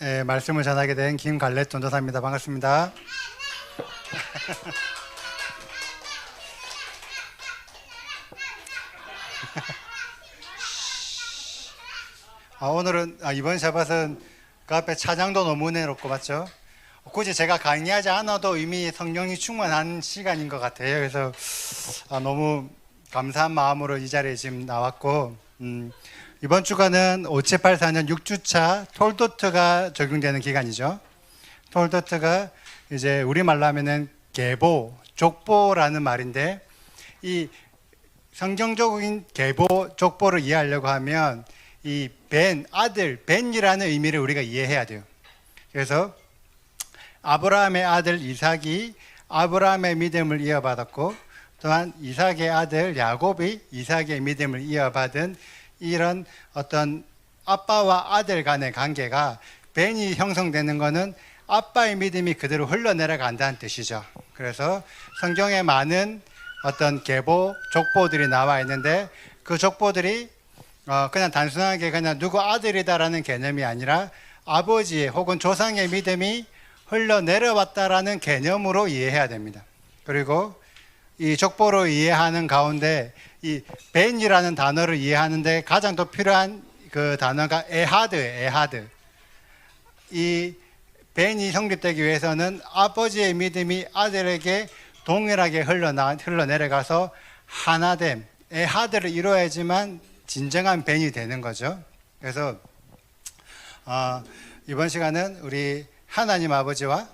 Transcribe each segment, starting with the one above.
말씀을 전하게 된 김갈렛 전도사입니다. 반갑습니다. 오늘은 이번 샤밧은 그 앞에 차장도 너무 은혜롭고 맞죠? 굳이 제가 강의하지 않아도 이미 성령이 충만한 시간인 것 같아요. 그래서 너무 감사한 마음으로 이 자리에 지금 나왔고 이번 주간은 5784년 6주차 톨도트가 적용되는 기간이죠. 톨도트가 이제 우리말로 하면은 계보, 족보라는 말인데 이 성경적인 계보, 족보를 이해하려고 하면 이 벤, 아들, 벤이라는 의미를 우리가 이해해야 돼요. 그래서 아브라함의 아들 이삭이 아브라함의 믿음을 이어받았고 또한 이삭의 아들 야곱이 이삭의 믿음을 이어받은 이런 어떤 아빠와 아들 간의 관계가 벤이 형성되는 것은 아빠의 믿음이 그대로 흘러내려간다는 뜻이죠. 그래서 성경에 많은 어떤 계보, 족보들이 나와 있는데 그 족보들이 그냥 단순하게 그냥 누구 아들이다라는 개념이 아니라 아버지의 혹은 조상의 믿음이 흘러내려왔다라는 개념으로 이해해야 됩니다. 그리고 이 족보로 이해하는 가운데 이 벤이라는 단어를 이해하는데 가장 더 필요한 그 단어가 에하드예요. 에하드. 이 벤이 성립되기 위해서는 아버지의 믿음이 아들에게 동일하게 흘러내려가서 하나됨, 에하드를 이루어야지만 진정한 벤이 되는 거죠. 그래서 이번 시간은 우리 하나님 아버지와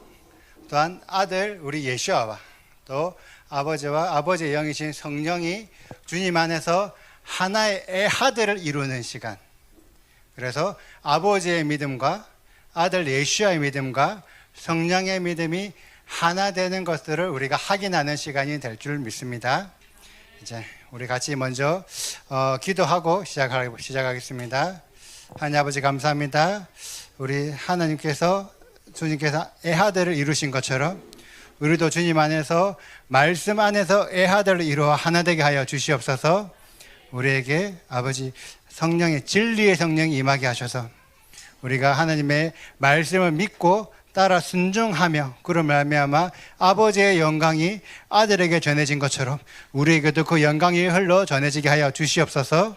또한 아들 우리 예수아와 또 아버지와 아버지의 영이신 성령이 주님 안에서 하나의 에하드를 이루는 시간. 그래서 아버지의 믿음과 아들 예수아의 믿음과 성령의 믿음이 하나 되는 것들을 우리가 확인하는 시간이 될 줄 믿습니다. 이제 우리 같이 먼저 기도하고 시작하겠습니다. 하나님 아버지 감사합니다. 우리 하나님께서 주님께서 에하드를 이루신 것처럼 우리도 주님 안에서 말씀 안에서 에하드를 이루어 하나 되게 하여 주시옵소서. 우리에게 아버지 성령의 진리의 성령이 임하게 하셔서 우리가 하나님의 말씀을 믿고 따라 순종하며 그로 말미암아 아버지의 영광이 아들에게 전해진 것처럼 우리에게도 그 영광이 흘러 전해지게 하여 주시옵소서.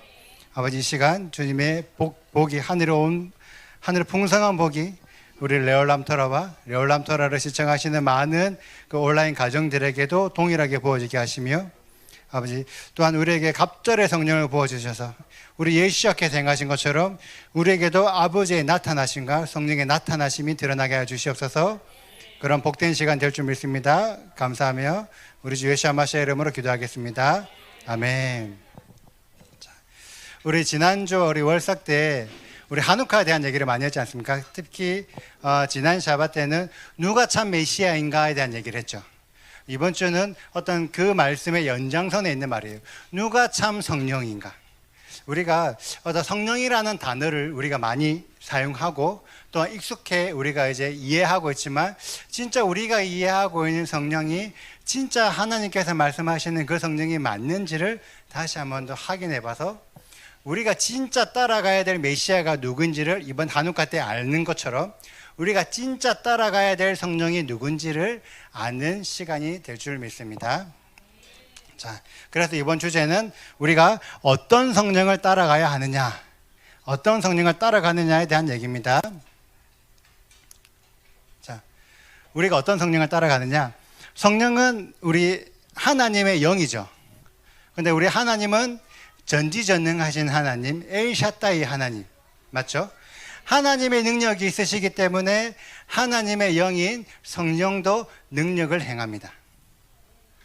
아버지 이 시간 주님의 복이 하늘 풍성한 복이 우리 레올람토라와 레올람토라를 시청하시는 많은 그 온라인 가정들에게도 동일하게 부어지게 하시며 아버지 또한 우리에게 갑절의 성령을 부어주셔서 우리 예수님께서 행하신 것처럼 우리에게도 아버지의 나타나심과 성령의 나타나심이 드러나게 하여 주시옵소서. 그런 복된 시간 될 줄 믿습니다. 감사하며 우리 주 예수 하마시아의 이름으로 기도하겠습니다. 아멘. 우리 지난주 우리 월삭 때 우리 한우카에 대한 얘기를 많이 했지 않습니까? 특히 지난 샤밧 때는 누가 참 메시아인가에 대한 얘기를 했죠. 이번 주는 어떤 그 말씀의 연장선에 있는 말이에요. 누가 참 성령인가? 우리가 어떤 성령이라는 단어를 우리가 많이 사용하고 또 익숙해 우리가 이제 이해하고 있지만 진짜 우리가 이해하고 있는 성령이 진짜 하나님께서 말씀하시는 그 성령이 맞는지를 다시 한번 더 확인해 봐서 우리가 진짜 따라가야 될 메시아가 누군지를 이번 한우카 때 아는 것처럼 우리가 진짜 따라가야 될 성령이 누군지를 아는 시간이 될 줄 믿습니다. 자, 그래서 이번 주제는 우리가 어떤 성령을 따라가야 하느냐, 어떤 성령을 따라가느냐에 대한 얘기입니다. 자, 우리가 어떤 성령을 따라가느냐? 성령은 우리 하나님의 영이죠. 근데 우리 하나님은 전지전능하신 하나님, 엘샤다이 하나님, 맞죠? 하나님의 능력이 있으시기 때문에 하나님의 영인 성령도 능력을 행합니다.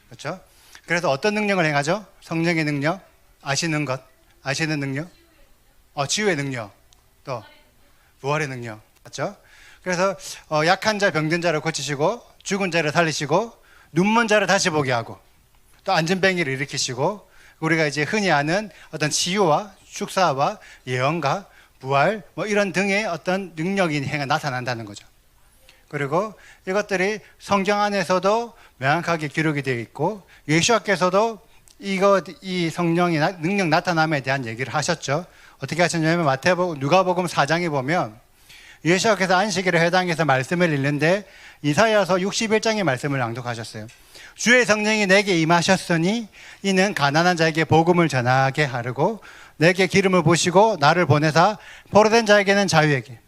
그렇죠? 그래서 어떤 능력을 행하죠? 성령의 능력, 아시는 것, 아시는 능력, 치유의 능력, 또 부활의 능력, 맞죠? 그래서 약한 자, 병든 자를 고치시고 죽은 자를 살리시고 눈먼 자를 다시 보게 하고 또 안전뱅이를 일으키시고 우리가 이제 흔히 아는 어떤 치유와 축사와 예언과 부활 이런 등의 어떤 능력이 나타난다는 거죠. 그리고 이것들이 성경 안에서도 명확하게 기록이 되어 있고 예수님께서도 이 성령의 능력 나타남에 대한 얘기를 하셨죠. 어떻게 하셨냐면 누가복음 4장에 보면 예수께서 안식일에 해당해서 말씀을 읽는데 이사야서 61장의 말씀을 낭독하셨어요. 주의 성령이 내게 임하셨으니 이는 가난한 자에게 복음을 전하게 하르고 내게 기름을 부으시고 나를 보내사 포로된 자에게는 자유에게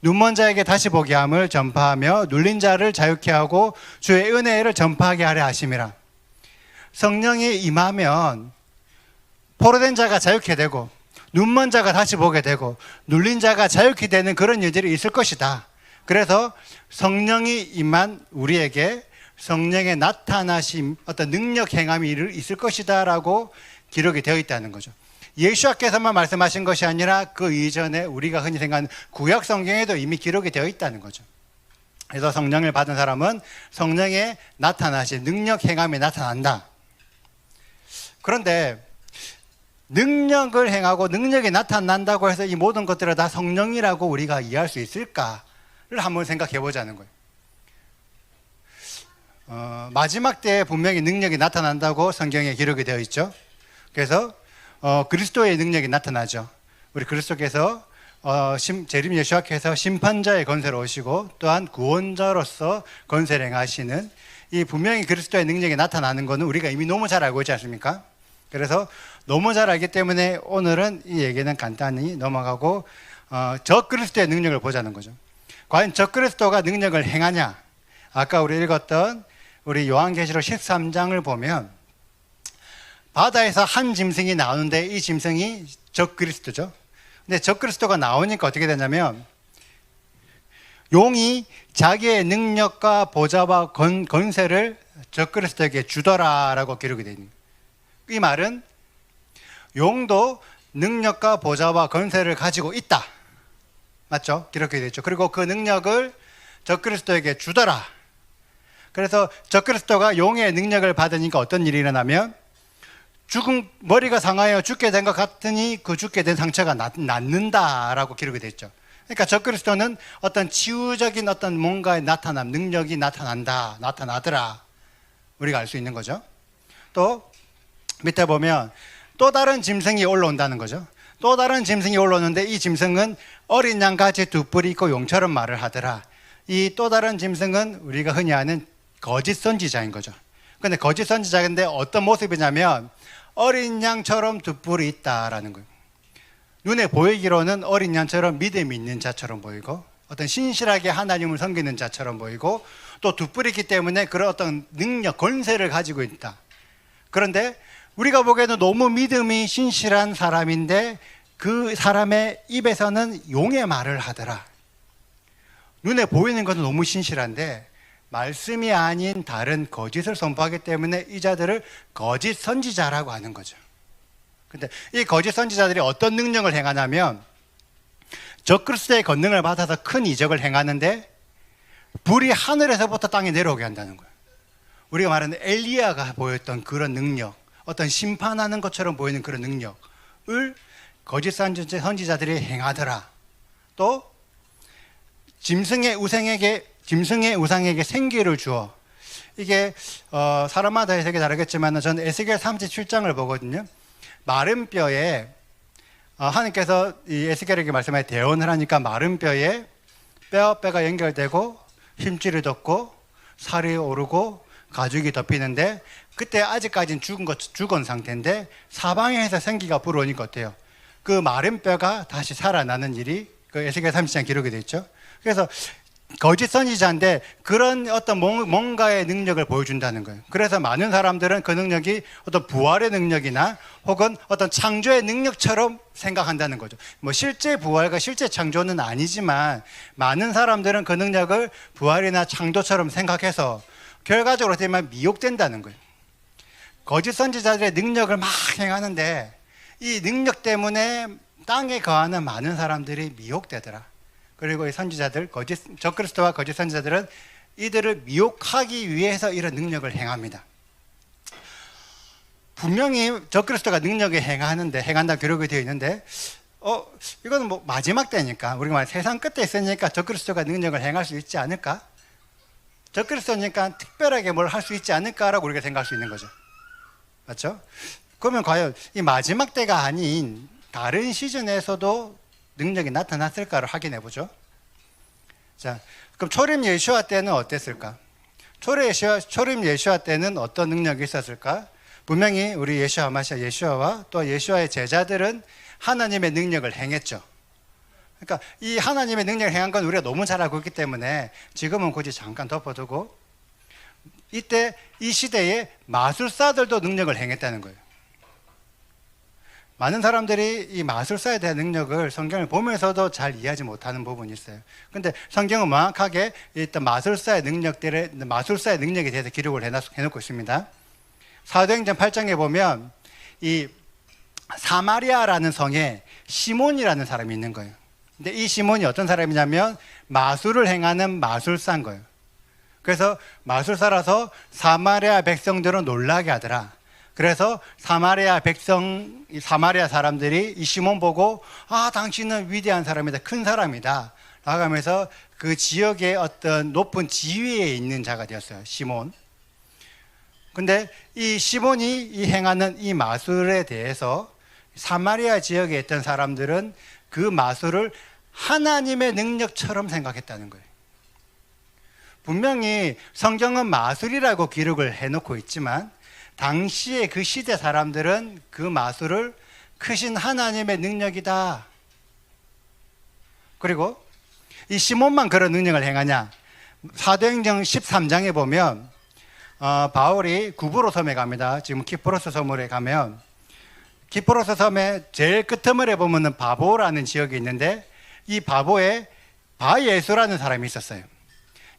눈먼 자에게 다시 보게 함을 전파하며 눌린 자를 자유케 하고 주의 은혜를 전파하게 하려 하심이라. 성령이 임하면 포로된 자가 자유케 되고 눈먼 자가 다시 보게 되고 눌린 자가 자유케 되는 그런 일들이 있을 것이다. 그래서 성령이 임한 우리에게 성령의 나타나심, 어떤 능력 행함이 있을 것이다 라고 기록이 되어 있다는 거죠. 예수께서만 말씀하신 것이 아니라 그 이전에 우리가 흔히 생각하는 구약 성경에도 이미 기록이 되어 있다는 거죠. 그래서 성령을 받은 사람은 성령의 나타나신 능력 행함이 나타난다. 그런데 능력을 행하고 능력이 나타난다고 해서 이 모든 것들을 다 성령이라고 우리가 이해할 수 있을까를 한번 생각해 보자는 거예요. 마지막 때에 분명히 능력이 나타난다고 성경에 기록이 되어 있죠. 그래서 그리스도의 능력이 나타나죠. 우리 그리스도께서 재림 예수께서 심판자의 권세로 오시고 또한 구원자로서 권세를 행하시는 이 분명히 그리스도의 능력이 나타나는 것은 우리가 이미 너무 잘 알고 있지 않습니까? 그래서 너무 잘 알기 때문에 오늘은 이 얘기는 간단히 넘어가고 저 그리스도의 능력을 보자는 거죠. 과연 저 그리스도가 능력을 행하냐? 아까 우리 읽었던 우리 요한계시록 13장을 보면 바다에서 한 짐승이 나오는데 이 짐승이 저 그리스도죠. 근데 저 그리스도가 나오니까 어떻게 되냐면 용이 자기의 능력과 보좌와 권세를 저 그리스도에게 주더라라고 기록이 되어 있는 거예요. 이 말은 용도 능력과 보좌와 권세를 가지고 있다. 맞죠? 기록이 되어 있죠. 그리고 그 능력을 저 그리스도에게 주더라. 그래서 저 그리스도가 용의 능력을 받으니까 어떤 일이 일어나면 머리가 상하여 죽게 된 것 같으니 그 죽게 된 상처가 낫는다라고 기록이 되어 있죠. 그러니까 저 그리스도는 어떤 치유적인 어떤 뭔가의 나타남, 능력이 나타나더라. 우리가 알 수 있는 거죠. 또 밑에 보면 또 다른 짐승이 올라온다는 거죠. 또 다른 짐승이 올라오는데 이 짐승은 어린 양같이 두 뿔이 있고 용처럼 말을 하더라. 이 또 다른 짐승은 우리가 흔히 아는 거짓 선지자인 거죠. 근데 거짓 선지자인데 어떤 모습이냐면 어린 양처럼 두 뿔이 있다라는 거예요. 눈에 보이기로는 어린 양처럼 믿음이 있는 자처럼 보이고 어떤 신실하게 하나님을 섬기는 자처럼 보이고 또 두 뿔이 있기 때문에 그런 어떤 능력, 권세를 가지고 있다. 그런데 우리가 보기에는 너무 믿음이 신실한 사람인데 그 사람의 입에서는 용의 말을 하더라. 눈에 보이는 것은 너무 신실한데 말씀이 아닌 다른 거짓을 선포하기 때문에 이 자들을 거짓 선지자라고 하는 거죠. 근데 이 거짓 선지자들이 어떤 능력을 행하냐면 적그리스도의 권능을 받아서 큰 이적을 행하는데 불이 하늘에서부터 땅에 내려오게 한다는 거예요. 우리가 말하는 엘리야가 보였던 그런 능력, 어떤 심판하는 것처럼 보이는 그런 능력을 거짓 선지자들이 행하더라. 또 짐승의 우상에게 생기를 주어, 이게 사람마다 해석이 다르겠지만 저는 에스겔 37장을 보거든요. 마른 뼈에 하나님께서 이 에스겔에게 말씀하여 대언을 하니까 마른 뼈에 뼈가 연결되고 힘줄이 덮고 살이 오르고 가죽이 덮이는데 그때 아직까지는 죽은 상태인데 사방에서 생기가 불어오니까 어때요? 그 마른 뼈가 다시 살아나는 일이 그 에스겔 37장 기록이 되어 있죠. 그래서 거짓 선지자인데 그런 어떤 뭔가의 능력을 보여준다는 거예요. 그래서 많은 사람들은 그 능력이 어떤 부활의 능력이나 혹은 어떤 창조의 능력처럼 생각한다는 거죠. 뭐 실제 부활과 실제 창조는 아니지만 많은 사람들은 그 능력을 부활이나 창조처럼 생각해서 결과적으로 어떻게 보면 미혹된다는 거예요. 거짓 선지자들의 능력을 막 행하는데 이 능력 때문에 땅에 거하는 많은 사람들이 미혹되더라. 그리고 이 선지자들, 적그리스도와 거짓 선지자들은 이들을 미혹하기 위해서 이런 능력을 행합니다. 분명히 적그리스도가 능력을 행한다 기록이 되어 있는데 이거는 뭐 마지막 때니까 우리가 말 세상 끝에 있으니까 적그리스도가 능력을 행할 수 있지 않을까? 적그리스도니까 특별하게 뭘 할 수 있지 않을까라고 우리가 생각할 수 있는 거죠. 맞죠? 그러면 과연 이 마지막 때가 아닌 다른 시즌에서도 능력이 나타났을까를 확인해 보죠. 자, 그럼 초림 예수와 때는 어땠을까? 초림 예수와 때는 어떤 능력이 있었을까? 분명히 우리 예수와 마시아 예수와 또 예수와의 제자들은 하나님의 능력을 행했죠. 그러니까 이 하나님의 능력을 행한 건 우리가 너무 잘 알고 있기 때문에 지금은 굳이 잠깐 덮어두고, 이때 이 시대에 마술사들도 능력을 행했다는 거예요. 많은 사람들이 이 마술사에 대한 능력을 성경을 보면서도 잘 이해하지 못하는 부분이 있어요. 근데 성경은 명확하게 일단 마술사의 능력에 대해서 기록을 해놓고 있습니다. 사도행전 8장에 보면 이 사마리아라는 성에 시몬이라는 사람이 있는 거예요. 근데 이 시몬이 어떤 사람이냐면 마술을 행하는 마술사인 거예요. 그래서 마술사라서 사마리아 백성들은 놀라게 하더라. 그래서 사마리아 사람들이 이 시몬 보고, 아, 당신은 위대한 사람이다, 큰 사람이다 라고 하면서 그 지역의 어떤 높은 지위에 있는 자가 되었어요, 시몬. 근데 이 시몬이 이 행하는 이 마술에 대해서 사마리아 지역에 있던 사람들은 그 마술을 하나님의 능력처럼 생각했다는 거예요. 분명히 성경은 마술이라고 기록을 해놓고 있지만 당시에 그 시대 사람들은 그 마술을 크신 하나님의 능력이다. 그리고 이 시몬만 그런 능력을 행하냐? 사도행전 13장에 보면 바울이 구브로 섬에 갑니다. 지금 키프로스 섬으로 가면 키프로스 섬의 제일 끄트머리에 보면은 바보라는 지역이 있는데, 이 바보에 바예수라는 사람이 있었어요.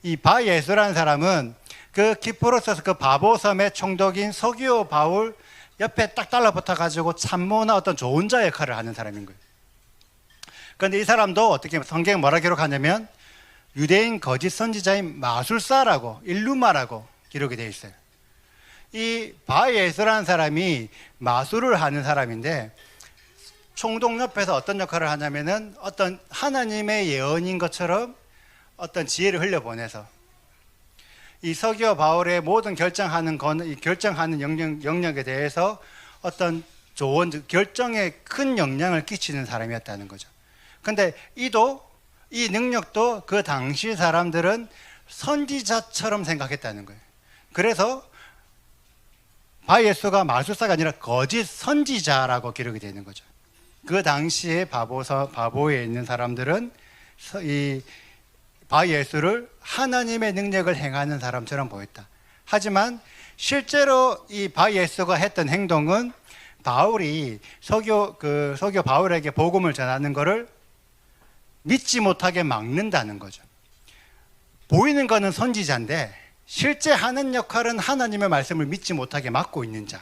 이 바예수라는 사람은 그 키프로스 그 바보 섬의 총독인 서기오 바울 옆에 딱 달라붙어 가지고 참모나 어떤 조언자 역할을 하는 사람인 거예요. 그런데 이 사람도 어떻게 성경에 뭐라 기록하냐면 유대인 거짓 선지자인 마술사라고, 일루마라고 기록이 되어 있어요. 이 바예수라는 사람이 마술을 하는 사람인데 총독 옆에서 어떤 역할을 하냐면은 어떤 하나님의 예언인 것처럼 어떤 지혜를 흘려보내서 이 서기오 바울의 모든 결정하는 영역에 대해서 어떤 결정에 큰 영향을 끼치는 사람이었다는 거죠. 근데 이 능력도 그 당시 사람들은 선지자처럼 생각했다는 거예요. 그래서 바예수가 마술사가 아니라 거짓 선지자라고 기록이 되는 거죠. 그 당시에 바보에 있는 사람들은 이 바예수를 하나님의 능력을 행하는 사람처럼 보였다. 하지만 실제로 이 바예수가 했던 행동은 바울이 서교 바울에게 복음을 전하는 것을 믿지 못하게 막는다는 거죠. 보이는 것은 선지자인데 실제 하는 역할은 하나님의 말씀을 믿지 못하게 막고 있는 자.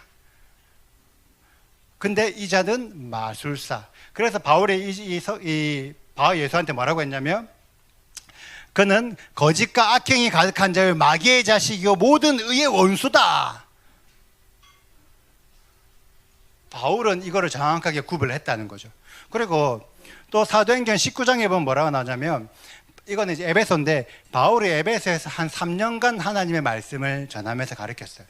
근데 이 자는 마술사. 그래서 바울이 이 바예수한테 뭐라고 했냐면, 그는 거짓과 악행이 가득한 자요 마귀의 자식이요 모든 의의 원수다. 바울은 이거를 정확하게 구별했다는 거죠. 그리고 또 사도행전 19장에 보면 뭐라고 나오냐면, 이거는 이제 에베소인데 바울이 에베소에서 한 3년간 하나님의 말씀을 전하면서 가르쳤어요.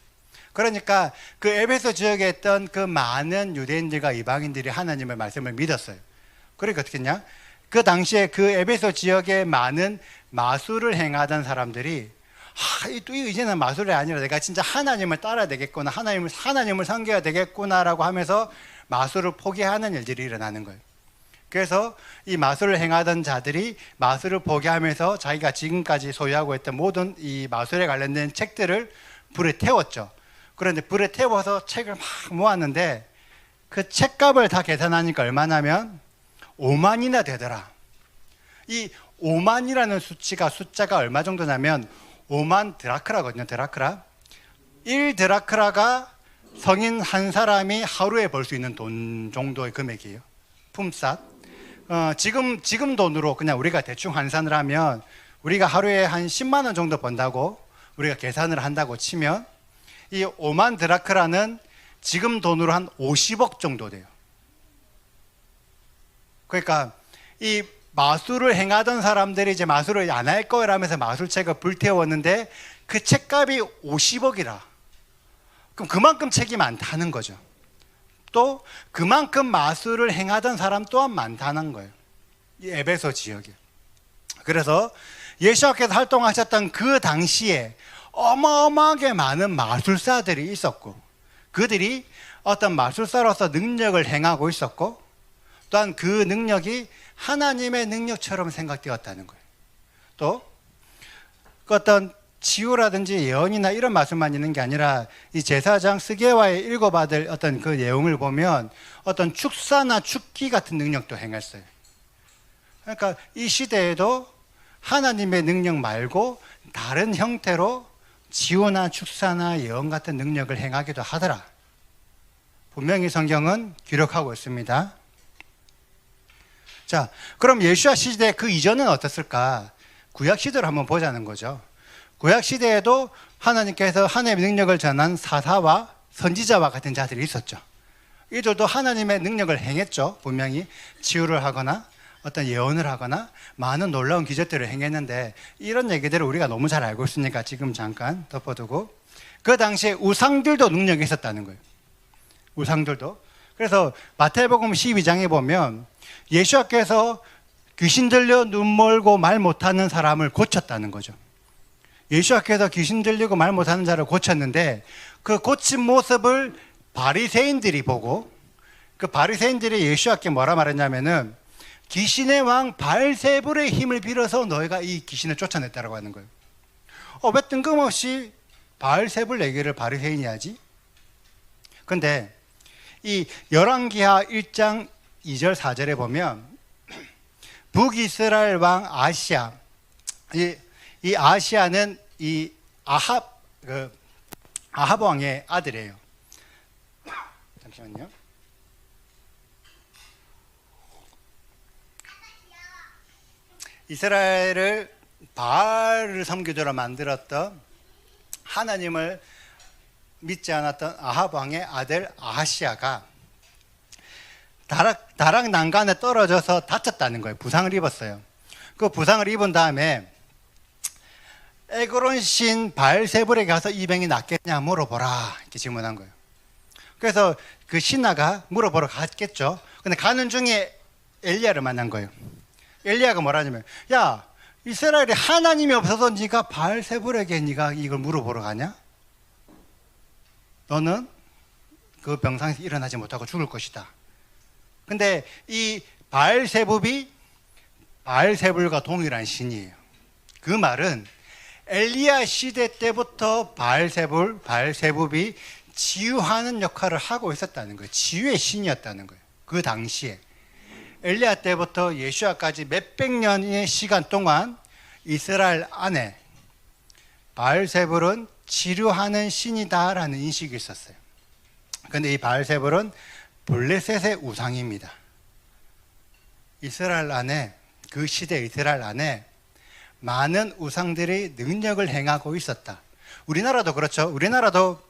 그러니까 그 에베소 지역에 있던 그 많은 유대인들과 이방인들이 하나님의 말씀을 믿었어요. 그러니까 어떻게 했냐? 그 당시에 그 에베소 지역에 많은 마술을 행하던 사람들이 이제는 마술이 아니라 내가 진짜 하나님을 따라야 되겠구나, 하나님을 섬겨야 되겠구나라고 하면서 마술을 포기하는 일들이 일어나는 거예요. 그래서 이 마술을 행하던 자들이 마술을 포기하면서 자기가 지금까지 소유하고 있던 모든 이 마술에 관련된 책들을 불에 태웠죠. 그런데 불에 태워서 책을 막 모았는데 그 책값을 다 계산하니까 얼마냐면 5만이나 되더라. 이 5만이라는 숫자가 얼마 정도냐면 5만 드라크라거든요. 드라크라. 1드라크라가 성인 한 사람이 하루에 벌 수 있는 돈 정도의 금액이에요. 품삯. 지금 돈으로 그냥 우리가 대충 환산을 하면 우리가 하루에 한 10만 원 정도 번다고 우리가 계산을 한다고 치면 이 5만 드라크라는 지금 돈으로 한 50억 정도 돼요. 그러니까 이 마술을 행하던 사람들이 이제 마술을 안 할 거라면서 마술책을 불태웠는데 그 책값이 50억이라. 그럼 그만큼 책이 많다는 거죠. 또 그만큼 마술을 행하던 사람 또한 많다는 거예요. 이 에베소 지역에. 그래서 예수님께서 활동하셨던 그 당시에 어마어마하게 많은 마술사들이 있었고, 그들이 어떤 마술사로서 능력을 행하고 있었고, 또한 그 능력이 하나님의 능력처럼 생각되었다는 거예요. 또 어떤 치유라든지 예언이나 이런 마술만 있는 게 아니라 이 제사장 스게와의 읽어받을 어떤 그 내용을 보면 어떤 축사나 축기 같은 능력도 행했어요. 그러니까 이 시대에도 하나님의 능력 말고 다른 형태로 치유나 축사나 예언 같은 능력을 행하기도 하더라. 분명히 성경은 기록하고 있습니다. 자, 그럼 예수와 시대 그 이전은 어땠을까? 구약 시대를 한번 보자는 거죠. 구약 시대에도 하나님께서 하나님의 능력을 전한 사사와 선지자와 같은 자들이 있었죠. 이들도 하나님의 능력을 행했죠. 분명히 치유를 하거나 어떤 예언을 하거나 많은 놀라운 기적들을 행했는데, 이런 얘기들을 우리가 너무 잘 알고 있으니까 지금 잠깐 덮어두고, 그 당시에 우상들도 능력이 있었다는 거예요. 우상들도. 그래서 마태복음 12장에 보면 예수께서 귀신 들려 눈 멀고 말 못하는 사람을 고쳤다는 거죠. 예수께서 귀신 들리고 말 못하는 자를 고쳤는데, 그 고친 모습을 바리새인들이 보고, 그 바리새인들이 예수께 뭐라 말했냐면은 귀신의 왕 바알세불의 힘을 빌어서 너희가 이 귀신을 쫓아냈다라고 하는 거예요. 왜 뜬금없이 바알세불 얘기를 바리새인이 하지? 근데 이 열왕기하 1장 2절 4절에 보면 북이스라엘 왕 아시아, 이 아시아는 이 아합 왕의 아들이에요. 잠시만요. 이스라엘을 바알을 섬기도록 만들었던, 하나님을 믿지 않았던 아합 왕의 아들 아하시아가 다락 난간에 떨어져서 다쳤다는 거예요. 부상을 입었어요. 그 부상을 입은 다음에 에그론 신 바알세불에게 가서 이 병이 낫겠냐 물어보라, 이렇게 질문한 거예요. 그래서 그 신하가 물어보러 갔겠죠. 근데 가는 중에 엘리야를 만난 거예요. 엘리야가 뭐라냐면, 야, 이스라엘에 하나님이 없어서 네가 바알세불에게 네가 이걸 물어보러 가냐? 너는 그 병상에서 일어나지 못하고 죽을 것이다. 근데 이 바알세불과 동일한 신이에요. 그 말은 엘리야 시대 때부터 바알세불이 치유하는 역할을 하고 있었다는 거예요. 치유의 신이었다는 거예요. 그 당시에 엘리야 때부터 예수야까지 몇백 년의 시간 동안 이스라엘 안에 바알세불은 치료하는 신이다라는 인식이 있었어요. 그런데 이 바알세불은 블레셋의 우상입니다. 이스라엘 안에, 그 시대 이스라엘 안에 많은 우상들이 능력을 행하고 있었다. 우리나라도 그렇죠. 우리나라도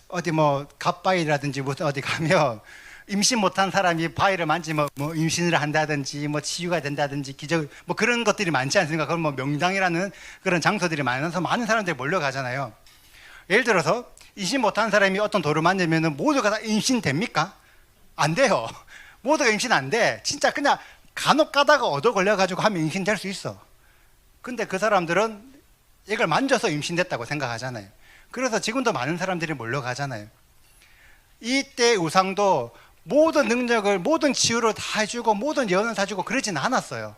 어디 뭐 갓바위라든지 무슨 어디 가면 임신 못한 사람이 바위를 만지면 뭐 임신을 한다든지 뭐 치유가 된다든지 기적 뭐 그런 것들이 많지 않습니까? 그건 뭐 명당이라는 그런 장소들이 많아서 많은 사람들이 몰려가잖아요. 예를 들어서 임신 못한 사람이 어떤 돌을 만지면 모두가 다 임신됩니까? 안 돼요. 모두가 임신 안 돼. 진짜 그냥 간혹 가다가 얻어 걸려가지고 하면 임신될 수 있어. 근데 그 사람들은 이걸 만져서 임신됐다고 생각하잖아요. 그래서 지금도 많은 사람들이 몰려가잖아요. 이때 우상도 모든 능력을, 모든 치유를 다 해주고 모든 예언을 다 주고 그러진 않았어요.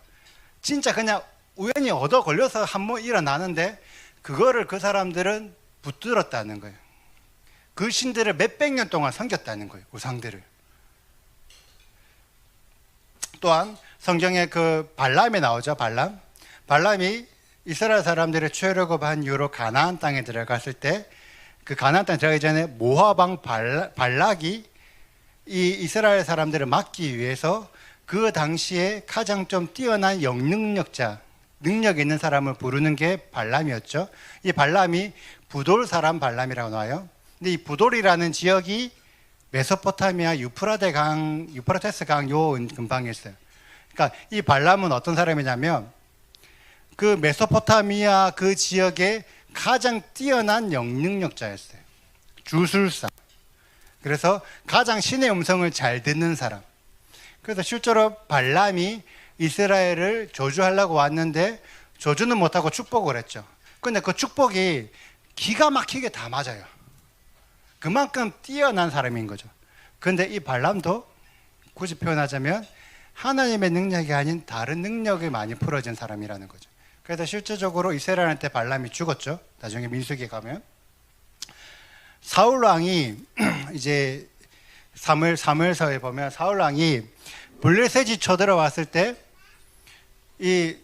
진짜 그냥 우연히 얻어 걸려서 한번 일어나는데 그거를 그 사람들은 붙들었다는 거예요. 그 신들을 몇백 년 동안 섬겼다는 거예요. 우상들을. 또한 성경에 그 발람이 나오죠. 발람이 이스라엘 사람들을 추려고 한 이후로 가나안 땅에 들어갔을 때, 그 가나안 땅에 들어가기 전에 모압 왕 발락이 이 이스라엘 사람들을 막기 위해서 그 당시에 가장 좀 뛰어난 영능력자, 능력 있는 사람을 부르는 게 발람이었죠. 이 발람이 부돌 사람 발람이라고 나와요. 근데 이 부돌이라는 지역이 메소포타미아 유프라테스 강 요 근방에 있어요. 그러니까 이 발람은 어떤 사람이냐면 그 메소포타미아 그 지역의 가장 뛰어난 영능력자였어요. 주술사. 그래서 가장 신의 음성을 잘 듣는 사람. 그래서 실제로 발람이 이스라엘을 저주하려고 왔는데 저주는 못하고 축복을 했죠. 근데 그 축복이 기가 막히게 다 맞아요. 그만큼 뛰어난 사람인 거죠. 근데 이 발람도 굳이 표현하자면 하나님의 능력이 아닌 다른 능력이 많이 풀어진 사람이라는 거죠. 그래서 실제적으로 이스라엘한테 발람이 죽었죠. 나중에 민수기에 가면 사울 왕이 이제 사무엘서에 보면 사울 왕이 블레셋이 쳐들어왔을 때 이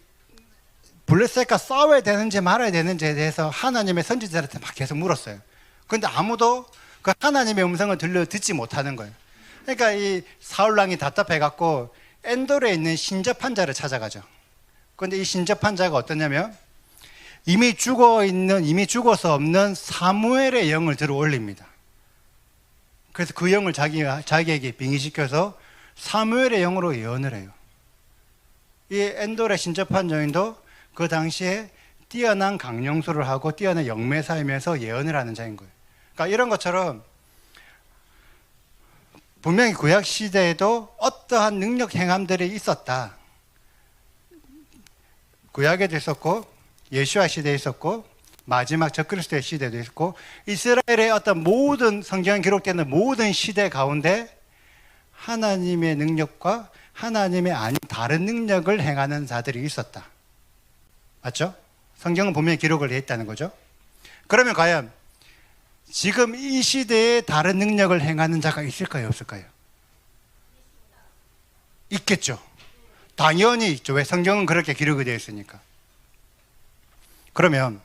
블레셋과 싸워야 되는지 말아야 되는지에 대해서 하나님의 선지자한테 막 계속 물었어요. 그런데 아무도 그 하나님의 음성을 들려 듣지 못하는 거예요. 그러니까 이 사울 왕이 답답해 갖고 엔돌에 있는 신접한 자를 찾아가죠. 그런데 이 신접한 자가 어떠냐면 이미 죽어서 없는 사무엘의 영을 들어 올립니다. 그래서 그 영을 자기에게 빙의시켜서 사무엘의 영으로 예언을 해요. 이 엔돌의 신접한 여인도 그 당시에 뛰어난 강령술을 하고 뛰어난 영매사이면서 예언을 하는 자인 거예요. 그러니까 이런 것처럼 분명히 구약 시대에도 어떠한 능력 행함들이 있었다. 구약에도 있었고 예수와 시대에 있었고 마지막 적그리스도의 시대도 있었고 이스라엘의 어떤 모든 성경에 기록되는 모든 시대 가운데 하나님의 능력과 하나님의 아닌 다른 능력을 행하는 자들이 있었다. 맞죠? 성경은 분명히 기록을 돼 있다는 거죠. 그러면 과연 지금 이 시대에 다른 능력을 행하는 자가 있을까요? 없을까요? 있겠죠. 당연히 있죠. 왜? 성경은 그렇게 기록이 되어 있으니까. 그러면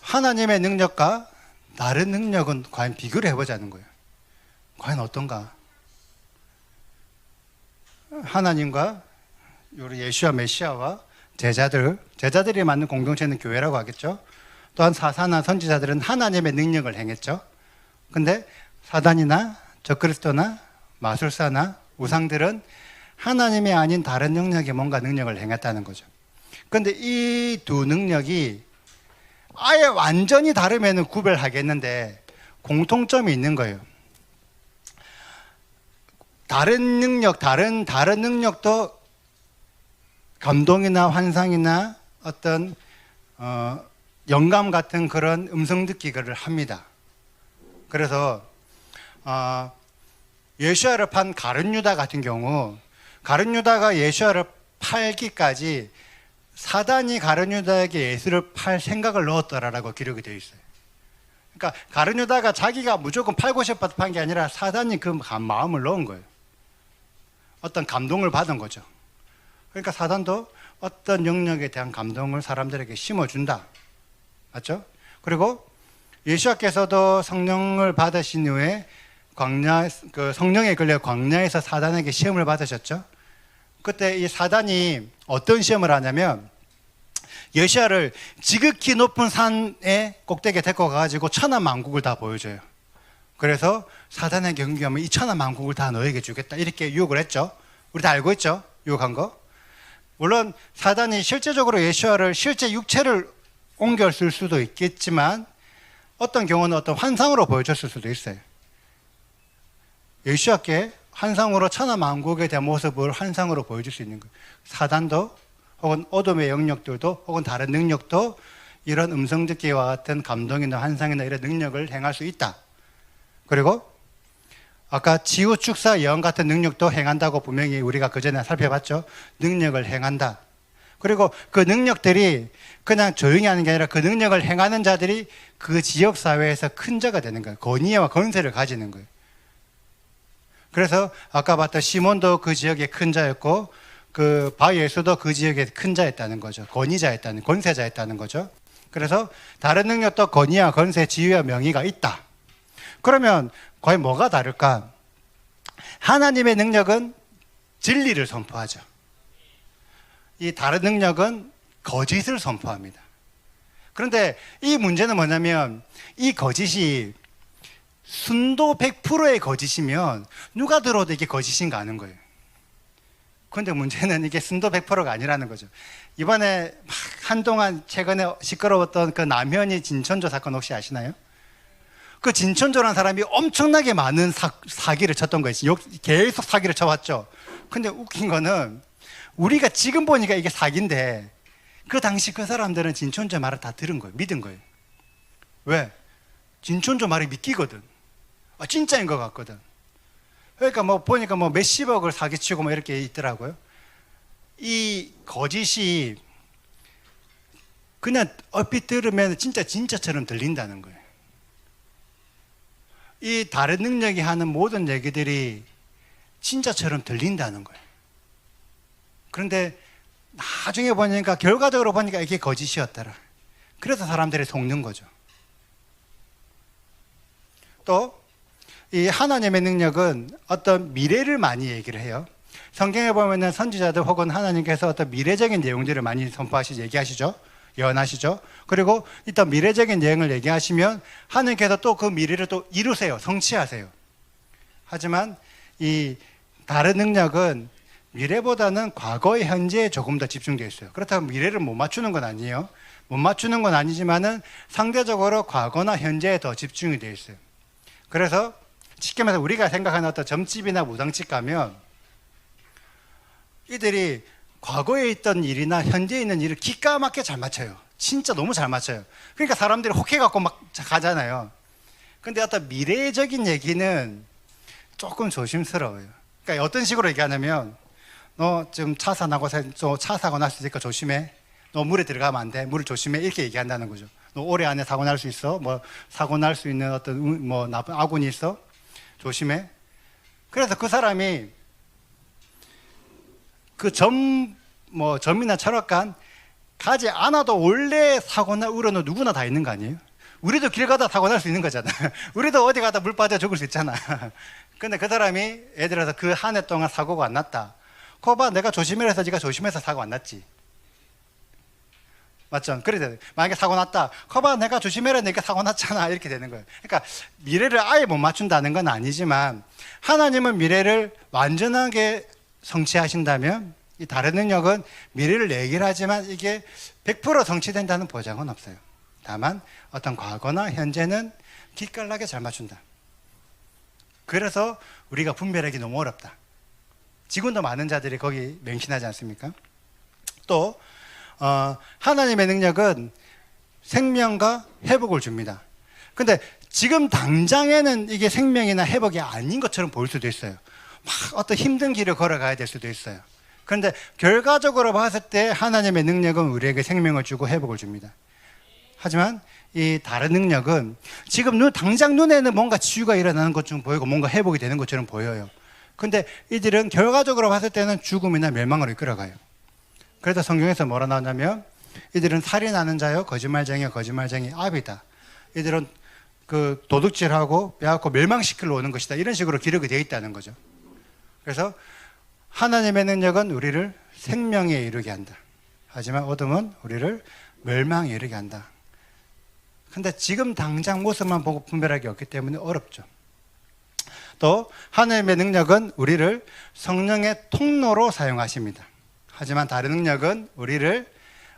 하나님의 능력과 다른 능력은 과연 비교를 해보자는 거예요. 과연 어떤가? 하나님과 우리 예수와 메시아와 제자들이 만든 공동체는 교회라고 하겠죠. 또한 사사나 선지자들은 하나님의 능력을 행했죠. 근데 사단이나 적그리스도나 마술사나 우상들은 하나님이 아닌 다른 능력에 뭔가 능력을 행했다는 거죠. 근데 이 두 능력이 아예 완전히 다르면 구별하겠는데 공통점이 있는 거예요. 다른 능력도 감동이나 환상이나 어떤 영감 같은 그런 음성 듣기를 합니다. 그래서 예수야를 판 가룟 유다 같은 경우 가룟 유다가 예수야를 팔기까지 사단이 가룟 유다에게 예수를 팔 생각을 넣었더라라고 기록이 되어 있어요. 그러니까 가룟 유다가 자기가 무조건 팔고 싶어서 판 게 아니라 사단이 그 마음을 넣은 거예요. 어떤 감동을 받은 거죠. 그러니까 사단도 어떤 영역에 대한 감동을 사람들에게 심어준다. 맞죠? 그리고 예수께서도 성령을 받으신 후에 성령에 걸려 광야에서 사단에게 시험을 받으셨죠. 그때 이 사단이 어떤 시험을 하냐면 예수를 지극히 높은 산의 꼭대기에 데리고 가가지고 천하만국을 다 보여줘요. 그래서 사단에게 경계하면 이 천하만국을 다 너에게 주겠다 이렇게 유혹을 했죠. 우리 다 알고 있죠? 유혹한 거. 물론 사단이 실제적으로 예수와를 실제 육체를 옮겼을 수도 있겠지만 어떤 경우는 어떤 환상으로 보여줬을 수도 있어요. 예수와께 환상으로 천하만국에 대한 모습을 환상으로 보여줄 수 있는 거예요. 사단도 혹은 어둠의 영역들도 혹은 다른 능력도 이런 음성 듣기와 같은 감동이나 환상이나 이런 능력을 행할 수 있다. 그리고 아까 지우 축사 예언 같은 능력도 행한다고 분명히 우리가 그전에 살펴봤죠. 능력을 행한다. 그리고 그 능력들이 그냥 조용히 하는 게 아니라 그 능력을 행하는 자들이 그 지역 사회에서 큰 자가 되는 거예요. 권위와 건세를 가지는 거예요. 그래서 아까 봤던 시몬도 그 지역의 큰 자였고 그 바예수도 그 지역의 큰 자였다는 거죠. 권위자였다는, 권세자였다는 거죠. 그래서 다른 능력도 권위와 건세, 지위와 명예가 있다. 그러면 과연 뭐가 다를까? 하나님의 능력은 진리를 선포하죠. 이 다른 능력은 거짓을 선포합니다. 그런데 이 문제는 뭐냐면 이 거짓이 순도 100%의 거짓이면 누가 들어도 이게 거짓인가 하는 거예요. 그런데 문제는 이게 순도 100%가 아니라는 거죠. 이번에 막 한동안 최근에 시끄러웠던 그 남현이 진천조 사건 혹시 아시나요? 그 진천조라는 사람이 엄청나게 많은 사기를 쳤던 거예요. 계속 사기를 쳐왔죠. 근데 웃긴 거는 우리가 지금 보니까 이게 사기인데 그 당시 그 사람들은 진천조 말을 다 들은 거예요. 믿은 거예요. 왜? 진천조 말이 믿기거든. 진짜인 것 같거든. 그러니까 뭐 보니까 뭐 몇십억을 사기치고 뭐 이렇게 있더라고요. 이 거짓이 그냥 얼핏 들으면 진짜처럼 들린다는 거예요. 이 다른 능력이 하는 모든 얘기들이 진짜처럼 들린다는 거예요. 그런데 나중에 보니까 결과적으로 보니까 이게 거짓이었더라. 그래서 사람들이 속는 거죠. 또 이 하나님의 능력은 어떤 미래를 많이 얘기를 해요. 성경에 보면은 선지자들 혹은 하나님께서 어떤 미래적인 내용들을 많이 얘기하시죠. 예언하시죠. 그리고 일단 미래적인 내용을 얘기하시면 하나님께서 또 그 미래를 또 이루세요. 성취하세요. 하지만 이 다른 능력은 미래보다는 과거의 현재에 조금 더 집중되어 있어요. 그렇다고 미래를 못 맞추는 건 아니에요. 못 맞추는 건 아니지만은 상대적으로 과거나 현재에 더 집중이 되어 있어요. 그래서 쉽게 말해서 우리가 생각하는 어떤 점집이나 무당집 가면 이들이 과거에 있던 일이나 현재에 있는 일을 기가 막히게 잘 맞춰요. 진짜 너무 잘 맞춰요. 그러니까 사람들이 혹해갖고 막 가잖아요. 근데 어떤 미래적인 얘기는 조금 조심스러워요. 그러니까 어떤 식으로 얘기하냐면 너 지금 차 사고 날 수 있으니까 조심해. 너 물에 들어가면 안 돼. 물을 조심해. 이렇게 얘기한다는 거죠. 너 올해 안에 사고 날 수 있어. 뭐 사고 날 수 있는 어떤 뭐 나쁜 아군이 있어. 조심해. 그래서 그 사람이 그 점이나 철학관 가지 않아도 원래 사고나 우려는 누구나 다 있는 거 아니에요? 우리도 길 가다 사고 날 수 있는 거잖아. 우리도 어디 가다 물 빠져 죽을 수 있잖아. 근데 그 사람이 예를 들어서 그 한 해 동안 사고가 안 났다. 그거 봐, 내가 조심해라 해서 네가 조심해서 사고 안 났지. 맞죠? 그래. 만약에 사고 났다. 그거 봐, 내가 조심해라 니까 사고 났잖아. 이렇게 되는 거예요. 그러니까 미래를 아예 못 맞춘다는 건 아니지만 하나님은 미래를 완전하게 성취하신다면 이 다른 능력은 미래를 얘기를 하지만 이게 100% 성취된다는 보장은 없어요. 다만 어떤 과거나 현재는 기깔나게 잘 맞춘다. 그래서 우리가 분별하기 너무 어렵다. 지금도 많은 자들이 거기 맹신하지 않습니까? 또 하나님의 능력은 생명과 회복을 줍니다. 근데 지금 당장에는 이게 생명이나 회복이 아닌 것처럼 보일 수도 있어요. 막 어떤 힘든 길을 걸어가야 될 수도 있어요. 그런데 결과적으로 봤을 때 하나님의 능력은 우리에게 생명을 주고 회복을 줍니다. 하지만 이 다른 능력은 지금 당장 눈에는 뭔가 치유가 일어나는 것처럼 보이고 뭔가 회복이 되는 것처럼 보여요. 근데 이들은 결과적으로 봤을 때는 죽음이나 멸망으로 이끌어가요. 그래서 성경에서 뭐라 나오냐면 이들은 살인하는 자요, 거짓말쟁이, 압이다. 이들은 그 도둑질하고 빼앗고 멸망시키러 오는 것이다. 이런 식으로 기록이 되어 있다는 거죠. 그래서 하나님의 능력은 우리를 생명에 이르게 한다. 하지만 어둠은 우리를 멸망에 이르게 한다. 근데 지금 당장 모습만 보고 분별하기 없기 때문에 어렵죠. 또 하나님의 능력은 우리를 성령의 통로로 사용하십니다. 하지만 다른 능력은 우리를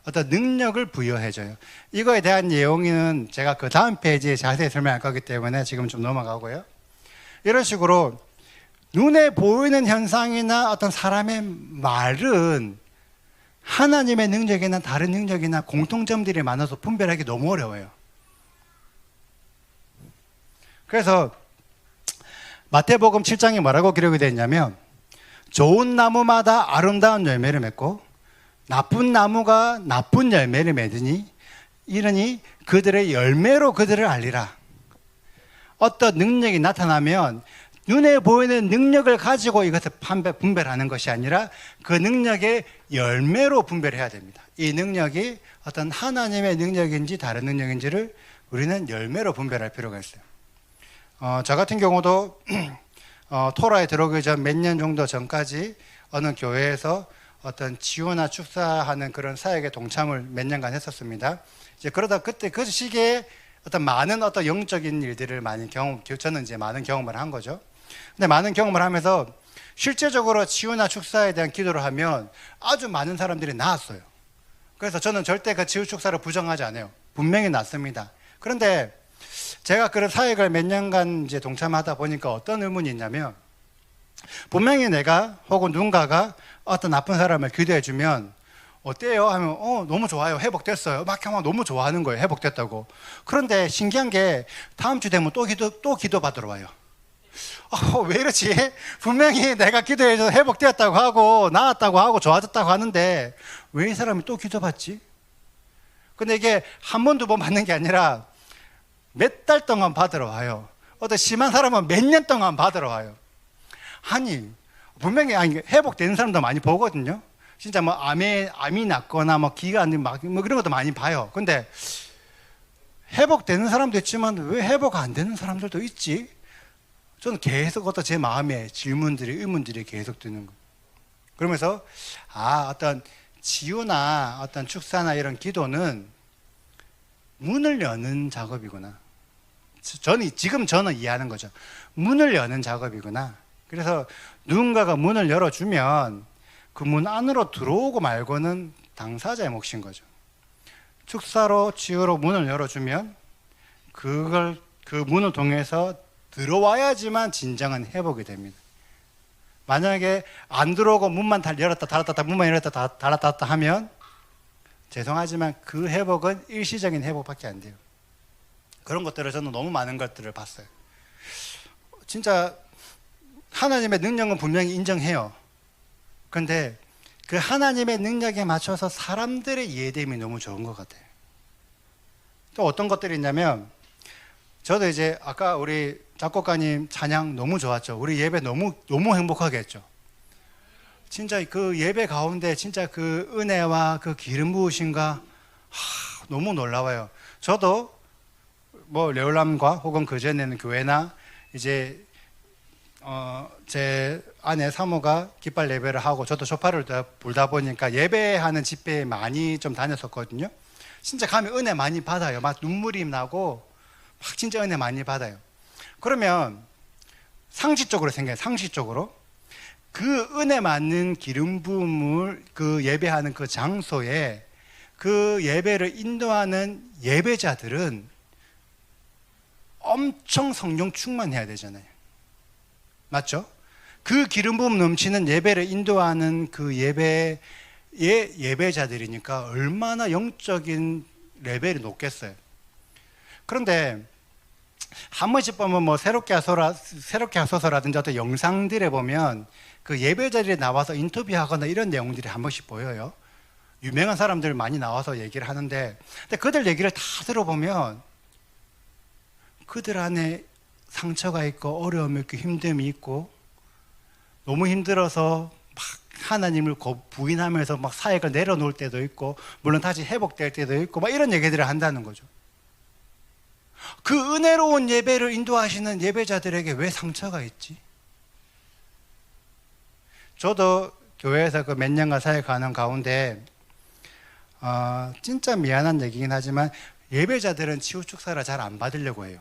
어떤 능력을 부여해줘요. 이거에 대한 내용은 제가 그 다음 페이지에 자세히 설명할 거기 때문에 지금 좀 넘어가고요. 이런 식으로 눈에 보이는 현상이나 어떤 사람의 말은 하나님의 능력이나 다른 능력이나 공통점들이 많아서 분별하기 너무 어려워요. 그래서 마태복음 7장에 뭐라고 기록이 되어 있냐면 좋은 나무마다 아름다운 열매를 맺고 나쁜 나무가 나쁜 열매를 맺으니 이러니 그들의 열매로 그들을 알리라. 어떤 능력이 나타나면 눈에 보이는 능력을 가지고 이것을 분별하는 것이 아니라 그 능력의 열매로 분별해야 됩니다. 이 능력이 어떤 하나님의 능력인지 다른 능력인지를 우리는 열매로 분별할 필요가 있어요. 저 같은 경우도 토라에 들어오기 전 몇 년 정도 전까지 어느 교회에서 어떤 지호나 축사하는 그런 사역에 동참을 몇 년간 했었습니다. 이제 그러다 그때 그 시기에 어떤 많은 어떤 영적인 일들을 저는 이제 많은 경험을 한 거죠. 근데 많은 경험을 하면서 실제적으로 치유나 축사에 대한 기도를 하면 아주 많은 사람들이 나았어요. 그래서 저는 절대 그 치유 축사를 부정하지 않아요. 분명히 낫습니다. 그런데 제가 그런 사역을 몇 년간 이제 동참하다 보니까 어떤 의문이 있냐면 분명히 내가 혹은 누군가가 어떤 나쁜 사람을 기도해주면 어때요? 하면 너무 좋아요. 회복됐어요. 막 하면 너무 좋아하는 거예요. 회복됐다고. 그런데 신기한 게 다음 주 되면 또 기도 받으러 와요. 왜 이러지? 분명히 내가 기도해서 회복되었다고 하고 나았다고 하고 좋아졌다고 하는데 왜 이 사람이 또 기도받지? 근데 이게 한 번, 두 번 받는 게 아니라 몇 달 동안 받으러 와요. 어떤 심한 사람은 몇 년 동안 받으러 와요. 아니, 분명히 회복되는 사람도 많이 보거든요. 진짜 뭐 암이 났거나 뭐 기가 안 되면 뭐 그런 것도 많이 봐요. 근데 회복되는 사람도 있지만 왜 회복 안 되는 사람들도 있지? 저는 계속 어떤 제 마음에 의문들이 계속 드는 거예요. 그러면서 어떤 치유나 어떤 축사나 이런 기도는 문을 여는 작업이구나. 지금 저는 이해하는 거죠. 문을 여는 작업이구나. 그래서 누군가가 문을 열어주면 그 문 안으로 들어오고 말고는 당사자의 몫인 거죠. 축사로 치유로 문을 열어주면 그 문을 통해서 들어와야지만 진정한 회복이 됩니다. 만약에 안 들어오고 문만 열었다 닫았다 문만 열었다 닫았다 닫았다 하면 죄송하지만 그 회복은 일시적인 회복밖에 안 돼요. 그런 것들을 저는 너무 많은 것들을 봤어요. 진짜 하나님의 능력은 분명히 인정해요. 그런데 그 하나님의 능력에 맞춰서 사람들의 이해됨이 너무 좋은 것 같아요. 또 어떤 것들이 있냐면 저도 이제 아까 우리 작곡가님 찬양 너무 좋았죠. 우리 예배 너무 행복하게 했죠. 진짜 그 예배 가운데 진짜 그 은혜와 그 기름 부으심과 너무 놀라워요. 저도 뭐 레올람과 혹은 그 전에는 교회나 이제 제 아내 사모가 깃발 예배를 하고 저도 쇼파를 불다 보니까 예배하는 집회에 많이 좀 다녔었거든요. 진짜 가면 은혜 많이 받아요. 막 눈물이 나고 막 진짜 은혜 많이 받아요. 그러면 상식적으로 생각해요. 상식적으로 그 은혜 받는 기름 부음을 그 예배하는 그 장소에 그 예배를 인도하는 예배자들은 엄청 성령 충만해야 되잖아요. 맞죠? 그 기름 부음 넘치는 예배를 인도하는 그 예배의 예배자들이니까 얼마나 영적인 레벨이 높겠어요. 그런데 한 번씩 보면 뭐 새롭게 하소서라든지 어떤 영상들에 보면 그 예배자들이 나와서 인터뷰하거나 이런 내용들이 한 번씩 보여요. 유명한 사람들 많이 나와서 얘기를 하는데, 근데 그들 얘기를 다 들어보면 그들 안에 상처가 있고 어려움이 있고 힘듦이 있고 너무 힘들어서 막 하나님을 부인하면서 막 사역을 내려놓을 때도 있고 물론 다시 회복될 때도 있고 막 이런 얘기들을 한다는 거죠. 그 은혜로운 예배를 인도하시는 예배자들에게 왜 상처가 있지? 저도 교회에서 그 몇 년간 사역하는 가운데 진짜 미안한 얘기긴 하지만 예배자들은 치유 축사를 잘 안 받으려고 해요.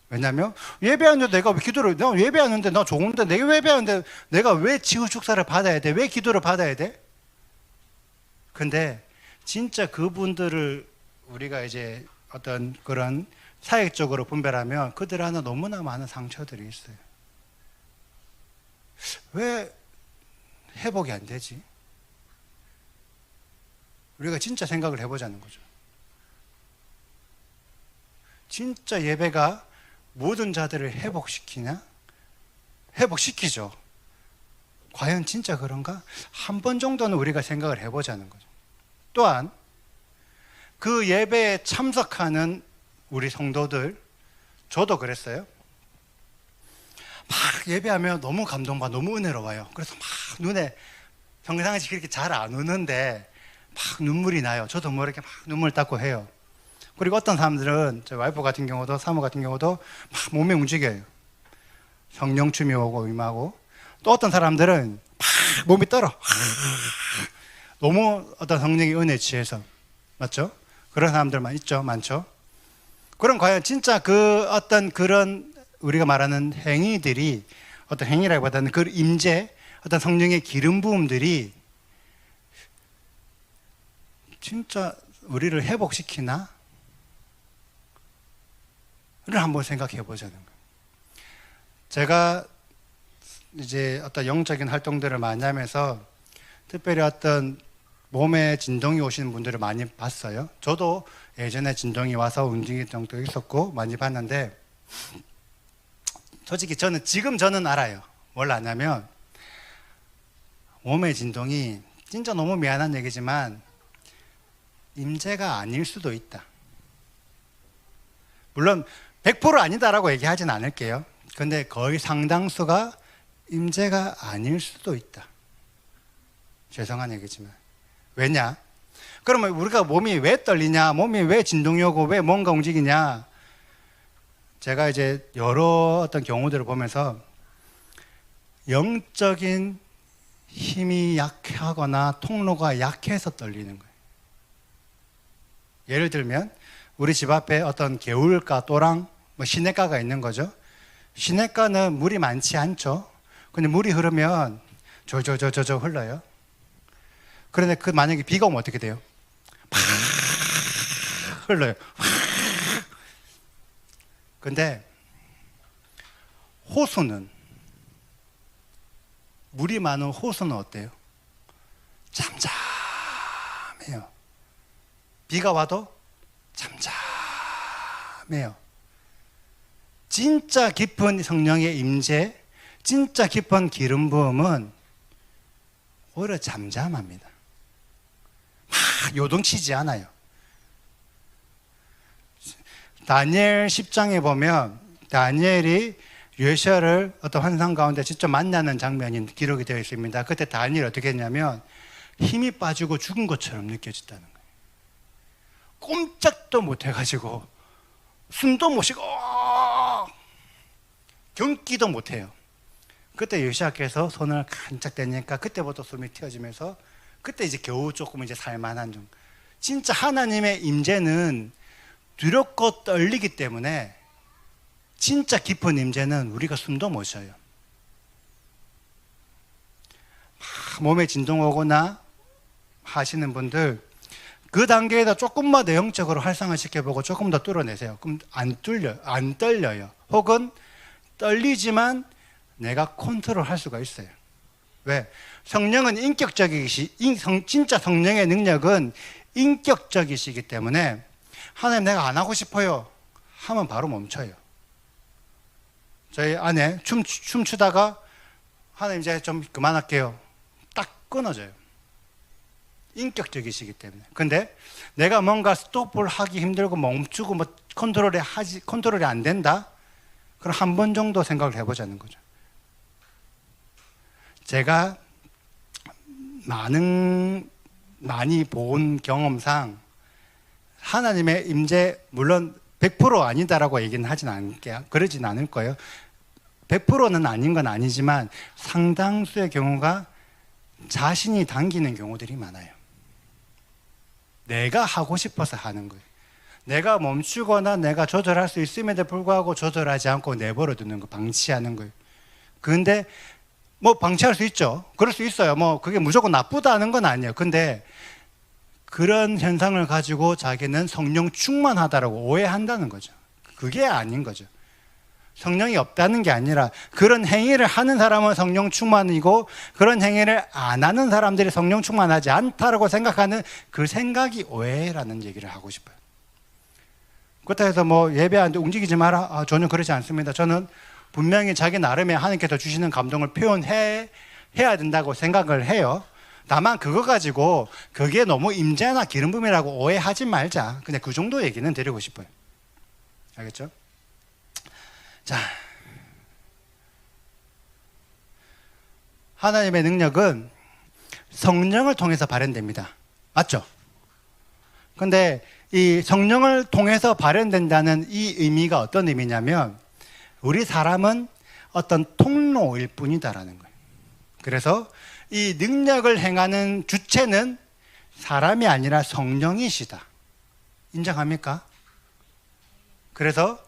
왜냐면 예배하는데 내가 나 예배하는데 나 좋은데 내가 예배하는데 내가 왜 치유 축사를 받아야 돼? 왜 기도를 받아야 돼? 근데 진짜 그분들을 우리가 이제 어떤 그런 사역적으로 분별하면 그들 안에 너무나 많은 상처들이 있어요. 왜 회복이 안 되지? 우리가 진짜 생각을 해보자는 거죠. 진짜 예배가 모든 자들을 회복시키냐? 회복시키죠. 과연 진짜 그런가? 한 번 정도는 우리가 생각을 해보자는 거죠. 또한 그 예배에 참석하는 우리 성도들, 저도 그랬어요. 막 예배하면 너무 감동받아, 너무 은혜로워요. 그래서 막 눈에 평상시 그렇게 잘 안 우는데 막 눈물이 나요. 저도 모르게 막 눈물 닦고 해요. 그리고 어떤 사람들은 저 와이프 같은 경우도 사모 같은 경우도 막 몸이 움직여요. 성령춤이 오고 임하고 또 어떤 사람들은 막 몸이 떨어. 너무 어떤 성령의 은혜에 취해서 맞죠? 그런 사람들만 있죠, 많죠. 그럼 과연 진짜 그 어떤 그런 우리가 말하는 행위들이 어떤 행위라기보다는 그 임재, 어떤 성령의 기름 부음들이 진짜 우리를 회복시키나? 를 한번 생각해 보자는 거예요. 제가 이제 어떤 영적인 활동들을 많이 하면서 특별히 어떤 몸에 진동이 오시는 분들을 많이 봤어요. 저도 예전에 진동이 와서 움직일 정도 있었고 많이 봤는데, 솔직히 저는 알아요. 뭘 아냐면 몸의 진동이 진짜 너무 미안한 얘기지만 임재가 아닐 수도 있다. 물론 100% 아니다라고 얘기하진 않을게요. 근데 거의 상당수가 임재가 아닐 수도 있다. 죄송한 얘기지만. 왜냐? 그러면 우리가 몸이 왜 떨리냐? 몸이 왜 진동이 오고 왜 뭔가 움직이냐? 제가 이제 여러 어떤 경우들을 보면서 영적인 힘이 약하거나 통로가 약해서 떨리는 거예요. 예를 들면 우리 집 앞에 어떤 개울가, 또랑, 시냇가가 있는 거죠. 시냇가는 물이 많지 않죠. 근데 물이 흐르면 저 흘러요. 그런데 만약에 비가 오면 어떻게 돼요? 팍 흘러요. 근데 호수는, 물이 많은 호수는 어때요? 잠잠해요. 비가 와도 잠잠해요. 진짜 깊은 성령의 임재, 진짜 깊은 기름 부음은 오히려 잠잠합니다. 막 요동치지 않아요. 다니엘 10장에 보면 다니엘이 뇌셔를 어떤 환상 가운데 직접 만나는 장면이 기록이 되어 있습니다. 그때 다니엘이 어떻게 했냐면 힘이 빠지고 죽은 것처럼 느껴졌다는 거예요. 꼼짝도 못 해가지고 숨도 못 쉬고 경기도 못 해요. 그때 요시아께서 손을 간짝 대니까 그때부터 숨이 튀어지면서 그때 이제 겨우 조금 이제 살만한 좀. 진짜 하나님의 임재는 두렵고 떨리기 때문에 진짜 깊은 임재는 우리가 숨도 못 쉬어요. 몸에 진동 오거나 하시는 분들 그 단계에다 조금만 더 영적으로 활성화 시켜보고 조금 더 뚫어내세요. 그럼 안 떨려요. 혹은 떨리지만 내가 컨트롤 할 수가 있어요. 왜? 성령은 진짜 성령의 능력은 인격적이시기 때문에 하나님 내가 안 하고 싶어요 하면 바로 멈춰요. 저희 아내 춤추다가 하나님 이제 좀 그만할게요. 딱 끊어져요. 인격적이시기 때문에. 근데 내가 뭔가 스톱을 하기 힘들고 멈추고 컨트롤이 안 된다? 그럼 한 번 정도 생각을 해보자는 거죠. 제가 많이 본 경험상 하나님의 임재, 물론 100% 아니다라고 얘기는 그러진 않을 거예요. 100%는 아닌 건 아니지만 상당수의 경우가 자신이 당기는 경우들이 많아요. 내가 하고 싶어서 하는 거예요. 내가 멈추거나 내가 조절할 수 있음에도 불구하고 조절하지 않고 내버려 두는 거, 방치하는 거예요. 근데 방치할 수 있죠. 그럴 수 있어요. 그게 무조건 나쁘다는 건 아니에요. 근데 그런 현상을 가지고 자기는 성령 충만하다라고 오해한다는 거죠. 그게 아닌 거죠. 성령이 없다는 게 아니라 그런 행위를 하는 사람은 성령 충만이고 그런 행위를 안 하는 사람들이 성령 충만하지 않다라고 생각하는 그 생각이 오해라는 얘기를 하고 싶어요. 그렇다고 해서 예배하는데 움직이지 마라. 전혀 그렇지 않습니다. 저는 분명히 자기 나름의 하나님께서 주시는 감동을 표현해야 된다고 생각을 해요. 다만 그거 가지고 그게 너무 임재나 기름 부음이라고 오해하지 말자. 그냥 그 정도 얘기는 드리고 싶어요. 알겠죠? 자, 하나님의 능력은 성령을 통해서 발현됩니다. 맞죠? 근데 이 성령을 통해서 발현된다는 이 의미가 어떤 의미냐면 우리 사람은 어떤 통로일 뿐이다라는 거예요. 그래서 이 능력을 행하는 주체는 사람이 아니라 성령이시다. 인정합니까? 그래서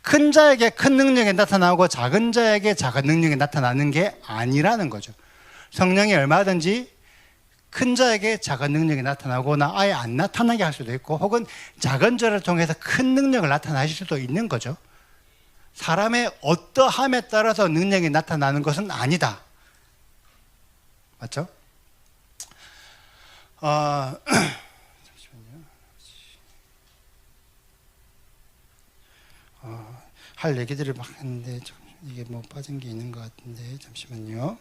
큰 자에게 큰 능력이 나타나고 작은 자에게 작은 능력이 나타나는 게 아니라는 거죠. 성령이 얼마든지 큰 자에게 작은 능력이 나타나거나 아예 안 나타나게 할 수도 있고 혹은 작은 자를 통해서 큰 능력을 나타나실 수도 있는 거죠. 사람의 어떠함에 따라서 능력이 나타나는 것은 아니다. 맞죠? 잠시만요. 할 얘기들을 막 했는데 이게 뭐 빠진 게 있는 것 같은데 잠시만요.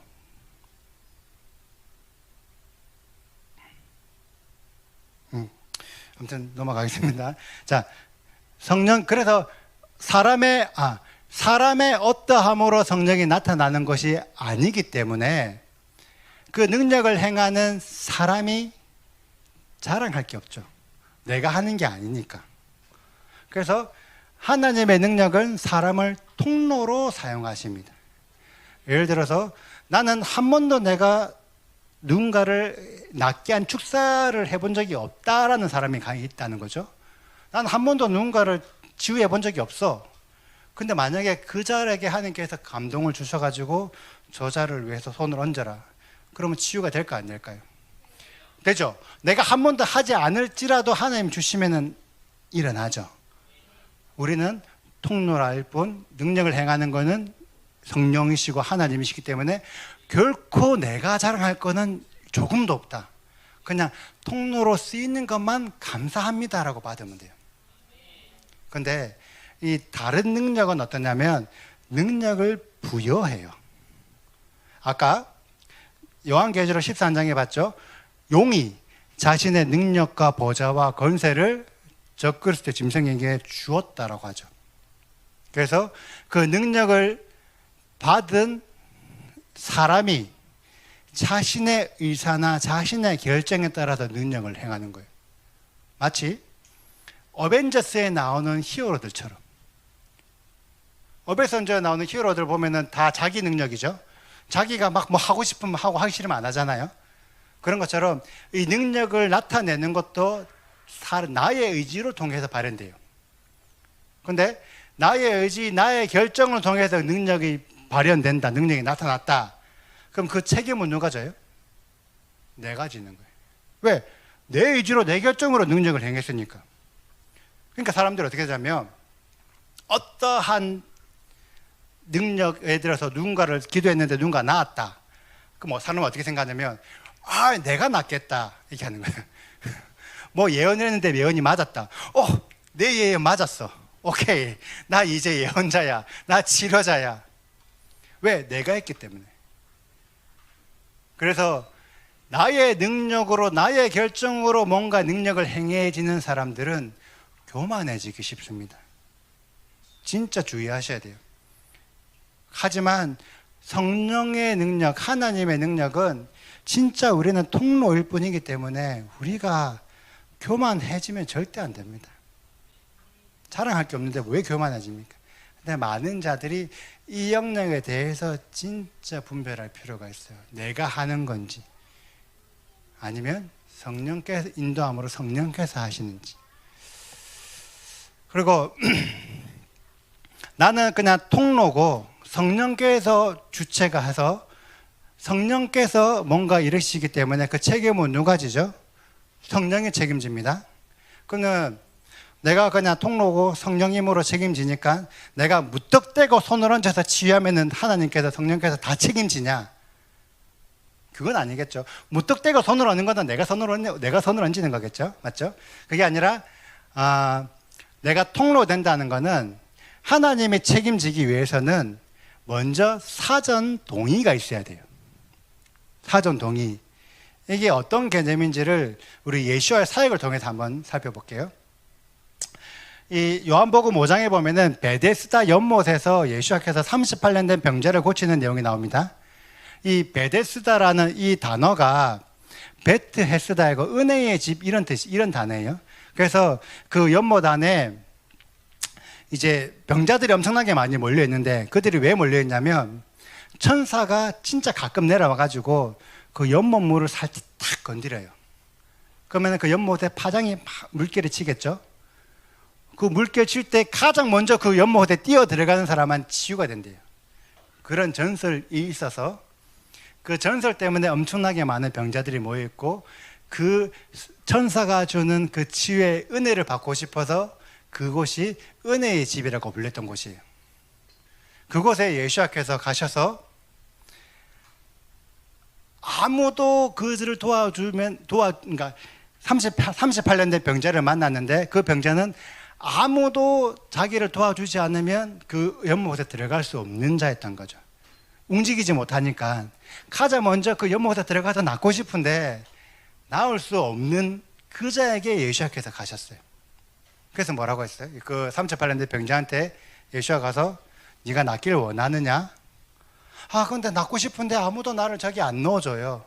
아무튼 넘어가겠습니다. 자, 성령, 그래서 사람의 어떠함으로 성령이 나타나는 것이 아니기 때문에 그 능력을 행하는 사람이 자랑할 게 없죠. 내가 하는 게 아니니까. 그래서 하나님의 능력은 사람을 통로로 사용하십니다. 예를 들어서 나는 한 번도 내가 누군가를 낫게 한 축사를 해본 적이 없다라는 사람이 있다는 거죠. 난 한 번도 누군가를 치유해 본 적이 없어. 근데 만약에 그 자에게 하나님께서 감동을 주셔가지고 저 자를 위해서 손을 얹어라. 그러면 치유가 될까 안 될까요? 되죠. 내가 한 번도 하지 않을지라도 하나님 주시면은 일어나죠. 우리는 통로랄 뿐 능력을 행하는 것은 성령이시고 하나님이시기 때문에 결코 내가 자랑할 거는 조금도 없다. 그냥 통로로 쓰이는 것만 감사합니다라고 받으면 돼요. 근데 이 다른 능력은 어떠냐면 능력을 부여해요. 아까 요한계시록 13장에 봤죠. 용이 자신의 능력과 보좌와 권세를 적그리스도 짐승에게 주었다라고 하죠. 그래서 그 능력을 받은 사람이 자신의 의사나 자신의 결정에 따라서 능력을 행하는 거예요. 마치 어벤져스에 나오는 히어로들처럼. 어벤져스에 나오는 히어로들 보면은 다 자기 능력이죠. 자기가 막 뭐 하고 싶으면 하고 하기 싫으면 안 하잖아요. 그런 것처럼 이 능력을 나타내는 것도 나의 의지를 통해서 발현돼요. 근데 나의 의지, 나의 결정을 통해서 능력이 발현된다, 능력이 나타났다. 그럼 그 책임은 누가 져요? 내가 지는 거예요. 왜? 내 의지로 내 결정으로 능력을 행했으니까. 그러니까 사람들이 어떻게 하냐면 어떠한 능력, 예를 들어서 누군가를 기도했는데 누군가 나았다. 그럼 사람은 어떻게 생각하냐면 내가 낫겠다 이렇게 하는 거예요. 뭐 예언을 했는데 예언이 맞았다. 내 예언 맞았어. 오케이, 나 이제 예언자야. 나 치료자야. 왜? 내가 했기 때문에. 그래서 나의 능력으로, 나의 결정으로 뭔가 능력을 행해지는 사람들은 교만해지기 쉽습니다. 진짜 주의하셔야 돼요. 하지만 성령의 능력, 하나님의 능력은 진짜 우리는 통로일 뿐이기 때문에 우리가 교만해지면 절대 안 됩니다. 자랑할 게 없는데 왜 교만해집니까? 근데 많은 자들이 이 영역에 대해서 진짜 분별할 필요가 있어요. 내가 하는 건지 아니면 성령께서 인도함으로 성령께서 하시는지. 그리고 나는 그냥 통로고 성령께서 주체가 해서 성령께서 뭔가 이루시기 때문에 그 책임은 누가 지죠? 성령이 책임집니다. 그는 내가 그냥 통로고 성령님으로 책임지니까 내가 무턱대고 손을 얹어서 치유하면은 하나님께서 성령께서 다 책임지냐? 그건 아니겠죠. 무턱대고 손을 얹는 거는 내가 손을 얹는 거겠죠. 맞죠? 그게 아니라 내가 통로 된다는 거는 하나님이 책임지기 위해서는 먼저 사전 동의가 있어야 돼요. 사전 동의. 이게 어떤 개념인지를 우리 예수와의 사역을 통해서 한번 살펴볼게요. 이 요한복음 5장에 보면은 베데스다 연못에서 예수께서 38년 된 병자를 고치는 내용이 나옵니다. 이 베데스다라는 이 단어가 베트헤스다이고 은혜의 집 이런 뜻, 이런 단어예요. 그래서 그 연못 안에 이제 병자들이 엄청나게 많이 몰려 있는데 그들이 왜 몰려 있냐면 천사가 진짜 가끔 내려와 가지고 그 연못 물을 살짝 탁 건드려요. 그러면 그 연못에 파장이 막 물결이 치겠죠. 그 물결 칠 때 가장 먼저 그 연못에 뛰어 들어가는 사람만 치유가 된대요. 그런 전설이 있어서 그 전설 때문에 엄청나게 많은 병자들이 모여 있고 그 천사가 주는 그 치유의 은혜를 받고 싶어서 그곳이 은혜의 집이라고 불렸던 곳이에요. 그곳에 예수님께서 가셔서 아무도 그들을 그러니까 38년 된 병자를 만났는데 그 병자는 아무도 자기를 도와주지 않으면 그 연못에 들어갈 수 없는 자였던 거죠. 움직이지 못하니까 가자 먼저 그 연못에 들어가서 낫고 싶은데 나올 수 없는 그 자에게 예수님께서 가셨어요. 그래서 뭐라고 했어요? 그 38년 된 병자한테 예수가 가서 네가 낫기를 원하느냐? 아 근데 낫고 싶은데 아무도 나를 저기 안 넣어줘요.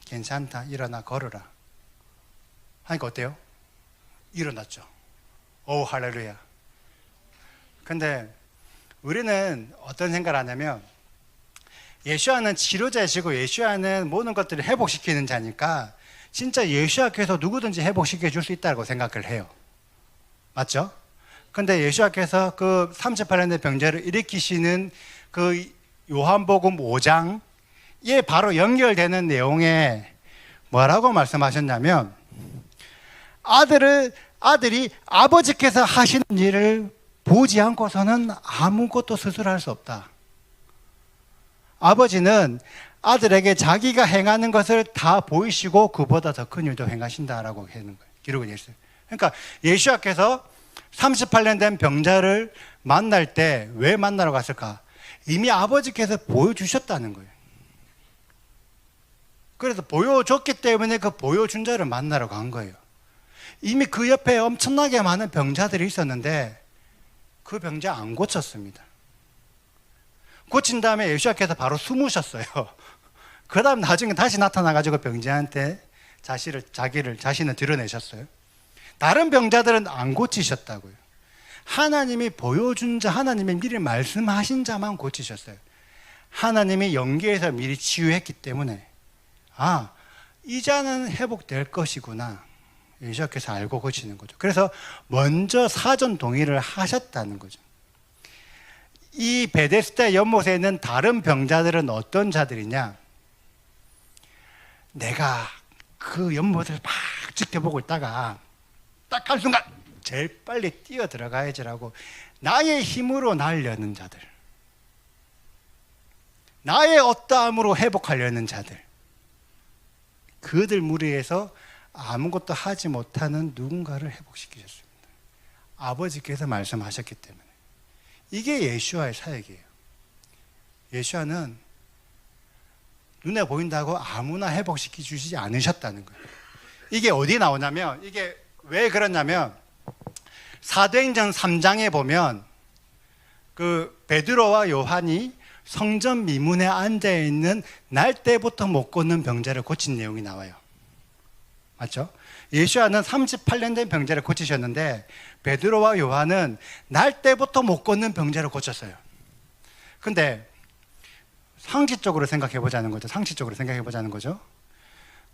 괜찮다, 일어나 걸어라 하니까 어때요? 일어났죠. 오 할렐루야. 근데 우리는 어떤 생각을 하냐면 예수와는 치료자이시고 예수와는 모든 것들을 회복시키는 자니까 진짜 예수와께서 누구든지 회복시켜 줄 수 있다고 생각을 해요. 맞죠? 근데 예수와께서 그 38년 된 병자를 일으키시는 그 요한복음 5장에 바로 연결되는 내용에 뭐라고 말씀하셨냐면 아들이 아버지께서 하시는 일을 보지 않고서는 아무것도 스스로 할 수 없다. 아버지는 아들에게 자기가 행하는 것을 다 보이시고 그보다 더 큰 일도 행하신다라고 하는 거예요. 기록이 되어 있어요. 그러니까 예수님께서 38년 된 병자를 만날 때 왜 만나러 갔을까? 이미 아버지께서 보여주셨다는 거예요. 그래서 보여줬기 때문에 그 보여준 자를 만나러 간 거예요. 이미 그 옆에 엄청나게 많은 병자들이 있었는데 그 병자 안 고쳤습니다. 고친 다음에 예수님께서 바로 숨으셨어요. 그 다음 나중에 다시 나타나가지고 병자한테 자신을 드러내셨어요. 다른 병자들은 안 고치셨다고요. 하나님이 보여준 자, 하나님이 미리 말씀하신 자만 고치셨어요. 하나님이 연계해서 미리 치유했기 때문에 이 자는 회복될 것이구나. 예수님께서 알고 고치는 거죠. 그래서 먼저 사전 동의를 하셨다는 거죠. 이 베데스다 연못에 있는 다른 병자들은 어떤 자들이냐? 내가 그 연못을 막 지켜보고 있다가 딱 한 순간 제일 빨리 뛰어 들어가야지라고 나의 힘으로 날려는 자들, 나의 어떠함으로 회복하려는 자들, 그들 무리에서 아무것도 하지 못하는 누군가를 회복시키셨습니다. 아버지께서 말씀하셨기 때문에. 이게 예수와의 사역이에요. 예수와는 눈에 보인다고 아무나 회복시켜 주시지 않으셨다는 거예요. 이게 어디 나오냐면, 이게 왜 그러냐면 사도행전 3장에 보면 그 베드로와 요한이 성전 미문에 앉아 있는 날 때부터 못 걷는 병자를 고친 내용이 나와요. 맞죠? 예수와는 38년 된 병자를 고치셨는데 베드로와 요한은 날 때부터 못 걷는 병자를 고쳤어요. 근데 상식적으로 생각해 보자는 거죠.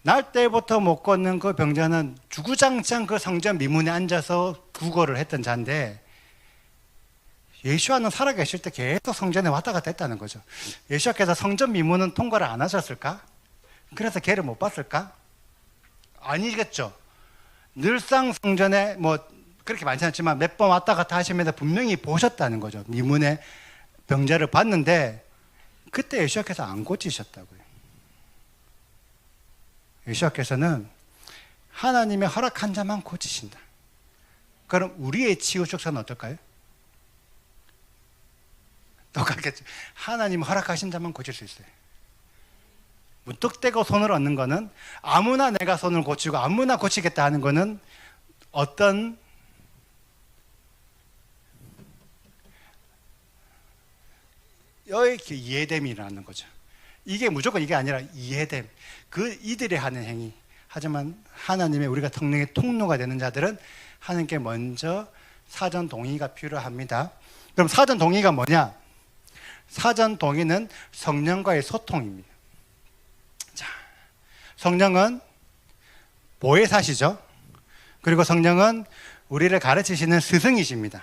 날 때부터 못 걷는 그 병자는 주구장창 그 성전 미문에 앉아서 구걸을 했던 자인데 예수와는 살아계실 때 계속 성전에 왔다 갔다 했다는 거죠. 예수와께서 성전 미문은 통과를 안 하셨을까? 그래서 걔를 못 봤을까? 아니겠죠. 늘상 성전에 그렇게 많지 않지만 몇 번 왔다 갔다 하시면서 분명히 보셨다는 거죠. 미문의 병자를 봤는데 그때 예수님께서 안 고치셨다고요. 예수님께서는 하나님의 허락한 자만 고치신다. 그럼 우리의 치유 축사는 어떨까요? 똑같겠죠. 하나님 허락하신 자만 고칠 수 있어요. 무턱대고 손을 얻는 거는 아무나 내가 손을 고치고 아무나 고치겠다 하는 거는 어떤 여기 이해됨이라는 거죠. 이게 무조건 이게 아니라 이해됨. 이들이 하는 행위. 하지만 하나님의 우리가 성령의 통로가 되는 자들은 하나님께 먼저 사전 동의가 필요합니다. 그럼 사전 동의가 뭐냐? 사전 동의는 성령과의 소통입니다. 자, 성령은 보혜사시죠. 그리고 성령은 우리를 가르치시는 스승이십니다.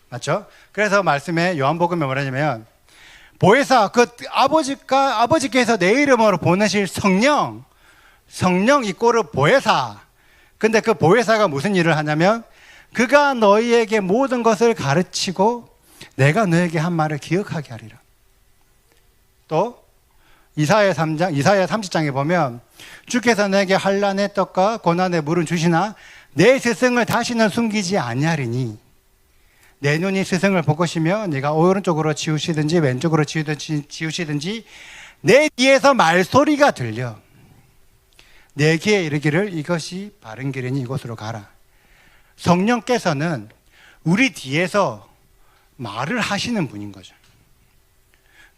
맞죠? 그래서 말씀에 요한복음에 뭐라냐면 보혜사, 그 아버지께서 내 이름으로 보내실 성령 이꼬르 보혜사. 근데 그 보혜사가 무슨 일을 하냐면 그가 너희에게 모든 것을 가르치고 내가 너에게 한 말을 기억하게 하리라. 또 이사야 30장에 보면 주께서 내게 환난의 떡과 고난의 물은 주시나 내 스승을 다시는 숨기지 아니하리니 내 눈이 스승을 볼 것이며 네가 오른쪽으로 치우시든지 왼쪽으로 치우시든지 내 뒤에서 말소리가 들려 내 귀에 이르기를 이것이 바른 길이니 이곳으로 가라. 성령께서는 우리 뒤에서 말을 하시는 분인 거죠.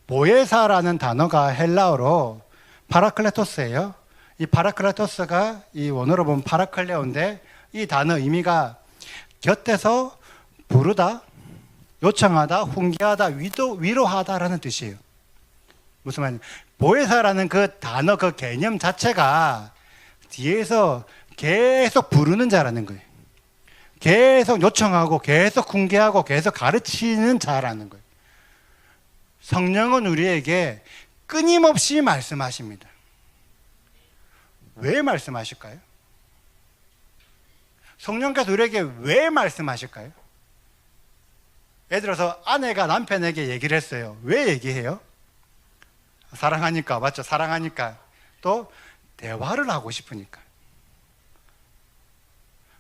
보혜사라는 단어가 헬라어로 파라클레토스예요. 이 파라클레토스가 이 원어로 보면 파라클레오인데 이 단어 의미가 곁에서 부르다, 요청하다, 훈계하다, 위로하다라는 뜻이에요. 무슨 말이냐? 보혜사라는 그 단어, 그 개념 자체가 뒤에서 계속 부르는 자라는 거예요. 계속 요청하고, 계속 훈계하고, 계속 가르치는 자라는 거예요. 성령은 우리에게 끊임없이 말씀하십니다. 왜 말씀하실까요? 성령께서 우리에게 왜 말씀하실까요? 예를 들어서 아내가 남편에게 얘기를 했어요. 왜 얘기해요? 사랑하니까, 맞죠? 사랑하니까. 또 대화를 하고 싶으니까.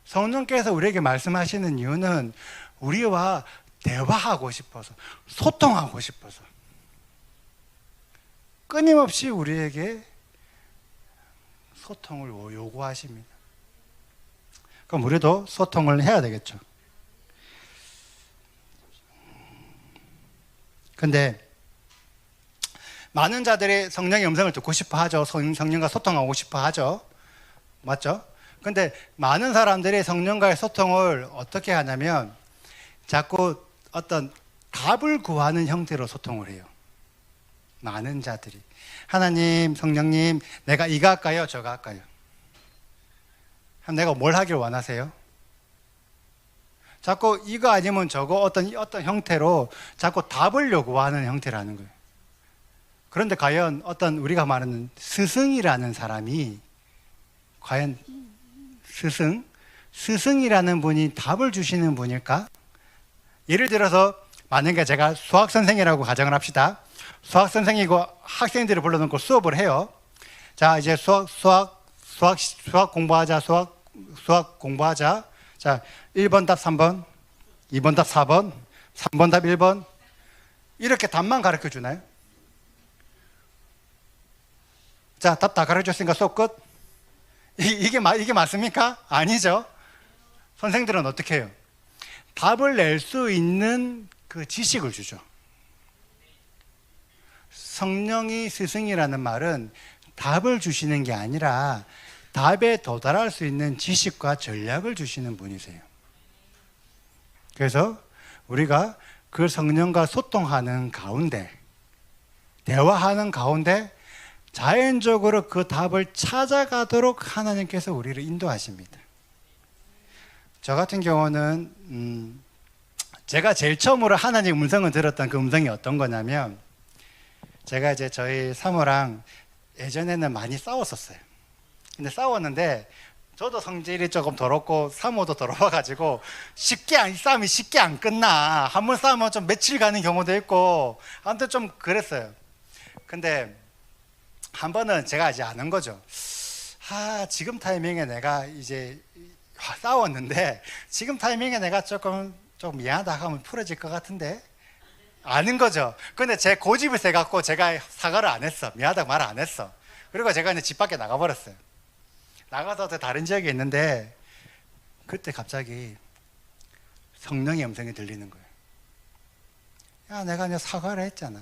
성령께서 우리에게 말씀하시는 이유는 우리와 대화하고 싶어서, 소통하고 싶어서. 끊임없이 우리에게 소통을 요구하십니다. 그럼 우리도 소통을 해야 되겠죠. 근데 많은 자들이 성령의 음성을 듣고 싶어 하죠. 성령과 소통하고 싶어 하죠. 맞죠? 근데 많은 사람들이 성령과의 소통을 어떻게 하냐면 자꾸 어떤 답을 구하는 형태로 소통을 해요. 많은 자들이. 하나님, 성령님, 내가 이거 할까요? 저거 할까요? 내가 뭘 하길 원하세요? 자꾸 이거 아니면 저거 어떤 형태로 자꾸 답을 요구하는 형태라는 거예요. 그런데 과연 어떤 우리가 말하는 스승이라는 사람이 과연 스승이라는 분이 답을 주시는 분일까? 예를 들어서 만약에 제가 수학 선생이라고 가정을 합시다. 수학 선생이고 학생들을 불러놓고 수업을 해요. 자, 이제 수학 공부하자. 수학 공부하자. 자, 1번 답 3번, 2번 답 4번, 3번 답 1번. 이렇게 답만 가르쳐 주나요? 자, 답 다 가르쳐 줬으니까 수업 끝? 이게 맞습니까? 아니죠. 선생들은 어떻게 해요? 답을 낼 수 있는 그 지식을 주죠. 성령이 스승이라는 말은 답을 주시는 게 아니라 답에 도달할 수 있는 지식과 전략을 주시는 분이세요. 그래서 우리가 그 성령과 소통하는 가운데, 대화하는 가운데 자연적으로 그 답을 찾아가도록 하나님께서 우리를 인도하십니다. 저 같은 경우는 제가 제일 처음으로 하나님 음성을 들었던 그 음성이 어떤 거냐면, 제가 이제 저희 사모랑 예전에는 많이 싸웠었어요. 근데 싸웠는데 저도 성질이 조금 더럽고 사모도 더러워가지고 싸움이 쉽게 안 끝나. 한 번 싸우면 좀 며칠 가는 경우도 있고, 아무튼 좀 그랬어요. 근데 한 번은 제가 이제 아는 거죠. 지금 타이밍에 내가 이제 싸웠는데 지금 타이밍에 내가 조금 미안하다 하면 풀어질 것 같은데, 아는 거죠. 근데 제 고집을 세갖고 제가 사과를 안 했어. 미안하다고 말을 안 했어. 그리고 제가 이제 집 밖에 나가버렸어요. 나가서 다른 지역에 있는데 그때 갑자기 성령의 음성이 들리는 거예요. 야, 내가 이제 사과를 했잖아.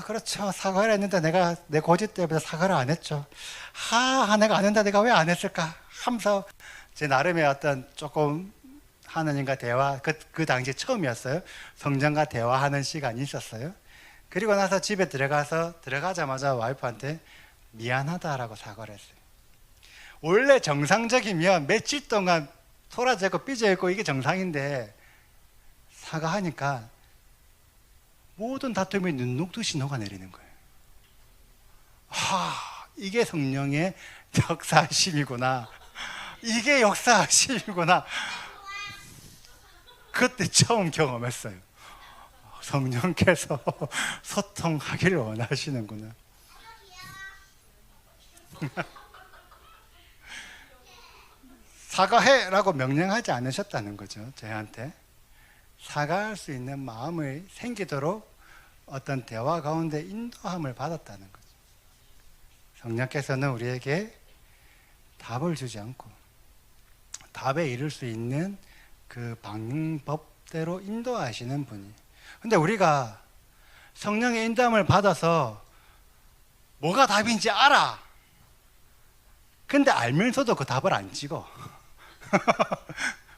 그렇죠. 사과를 했는데 내가 내 고집 때문에 사과를 안 했죠. 내가 안 했는데 내가 왜 안 했을까 하면서 제 나름의 어떤 조금 하나님과 대화, 그 당시 처음이었어요. 성령과 대화하는 시간이 있었어요. 그리고 나서 집에 들어가자마자 와이프한테 미안하다라고 사과를 했어요. 원래 정상적이면 며칠 동안 토라지고 삐져있고 이게 정상인데, 사과하니까 모든 다툼이 눈 녹듯이 녹아내리는 거예요. 이게 성령의 역사하심이구나. 이게 역사하심이구나. 그때 처음 경험했어요. 성령께서 소통하기를 원하시는구나. 사과해라고 명령하지 않으셨다는 거죠. 저한테 사과할 수 있는 마음이 생기도록 어떤 대화 가운데 인도함을 받았다는 거죠. 성령께서는 우리에게 답을 주지 않고 답에 이를 수 있는 그 방법대로 인도하시는 분이. 근데 우리가 성령의 인도함을 받아서 뭐가 답인지 알아. 근데 알면서도 그 답을 안 찍어.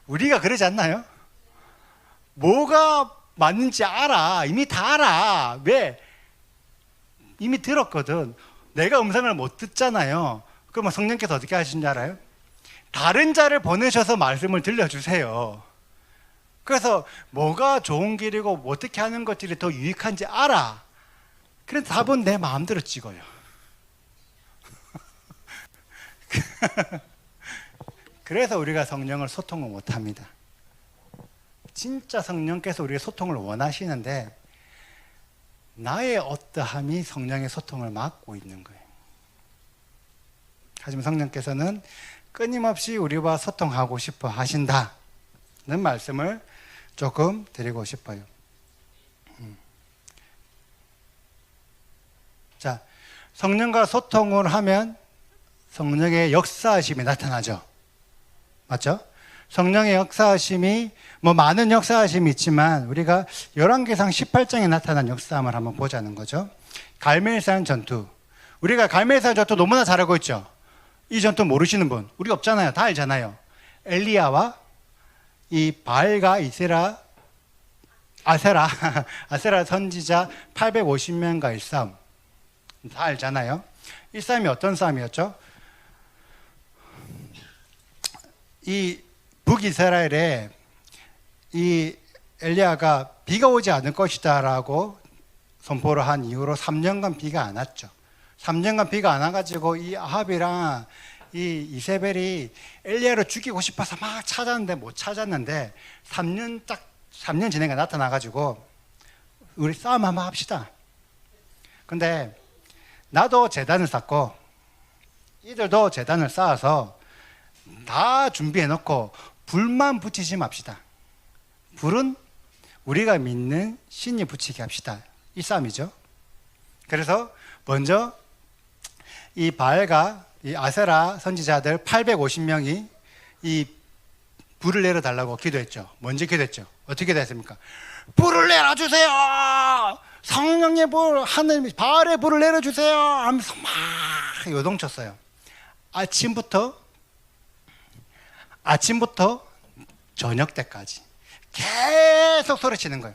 우리가 그러지 않나요? 뭐가 맞는지 알아. 이미 다 알아. 왜? 이미 들었거든. 내가 음성을 못 듣잖아요. 그러면 성령께서 어떻게 하시는지 알아요? 다른 자를 보내셔서 말씀을 들려주세요. 그래서 뭐가 좋은 길이고 어떻게 하는 것들이 더 유익한지 알아. 그래서 답은 내 마음대로 찍어요. 그래서 우리가 성령을 소통을 못합니다. 진짜 성령께서 우리의 소통을 원하시는데 나의 어떠함이 성령의 소통을 막고 있는 거예요. 하지만 성령께서는 끊임없이 우리와 소통하고 싶어 하신다는 말씀을 조금 드리고 싶어요. 자, 성령과 소통을 하면 성령의 역사하심이 나타나죠. 맞죠? 성령의 역사하심이 많은 역사하심이 있지만 우리가 열왕기상 18장에 나타난 역사함을 한번 보자는 거죠. 갈멜산 전투. 우리가 갈멜산 전투 너무나 잘 알고 있죠. 이 전투 모르시는 분 우리 없잖아요. 다 알잖아요. 엘리야와 이 바알과 아세라 선지자 850명과의 싸움 다 알잖아요. 이 싸움이 어떤 싸움이었죠? 이 북이스라엘에 이 엘리야가 비가 오지 않을 것이다 라고 선포를 한 이후로 3년간 비가 안 왔죠. 3년간 비가 안 와가지고 이 아합이랑 이 이세벨이 엘리야를 죽이고 싶어서 막 찾았는데 못 찾았는데 3년 지내가 나타나가지고 우리 싸움 한번 합시다. 근데 나도 제단을 쌓고 이들도 제단을 쌓아서 다 준비해놓고 불만 붙이지 맙시다. 불은 우리가 믿는 신이 붙이게 합시다. 이 싸움이죠. 그래서 먼저 이 바알과 이 아세라 선지자들 850명이 이 불을 내려달라고 기도했죠. 먼저 기도했죠. 어떻게 됐습니까? 불을 내려주세요. 성령의 불, 하늘 바알의 불을 내려주세요 하면서 막 요동쳤어요. 아침부터 저녁 때까지 계속 소리치는 거예요.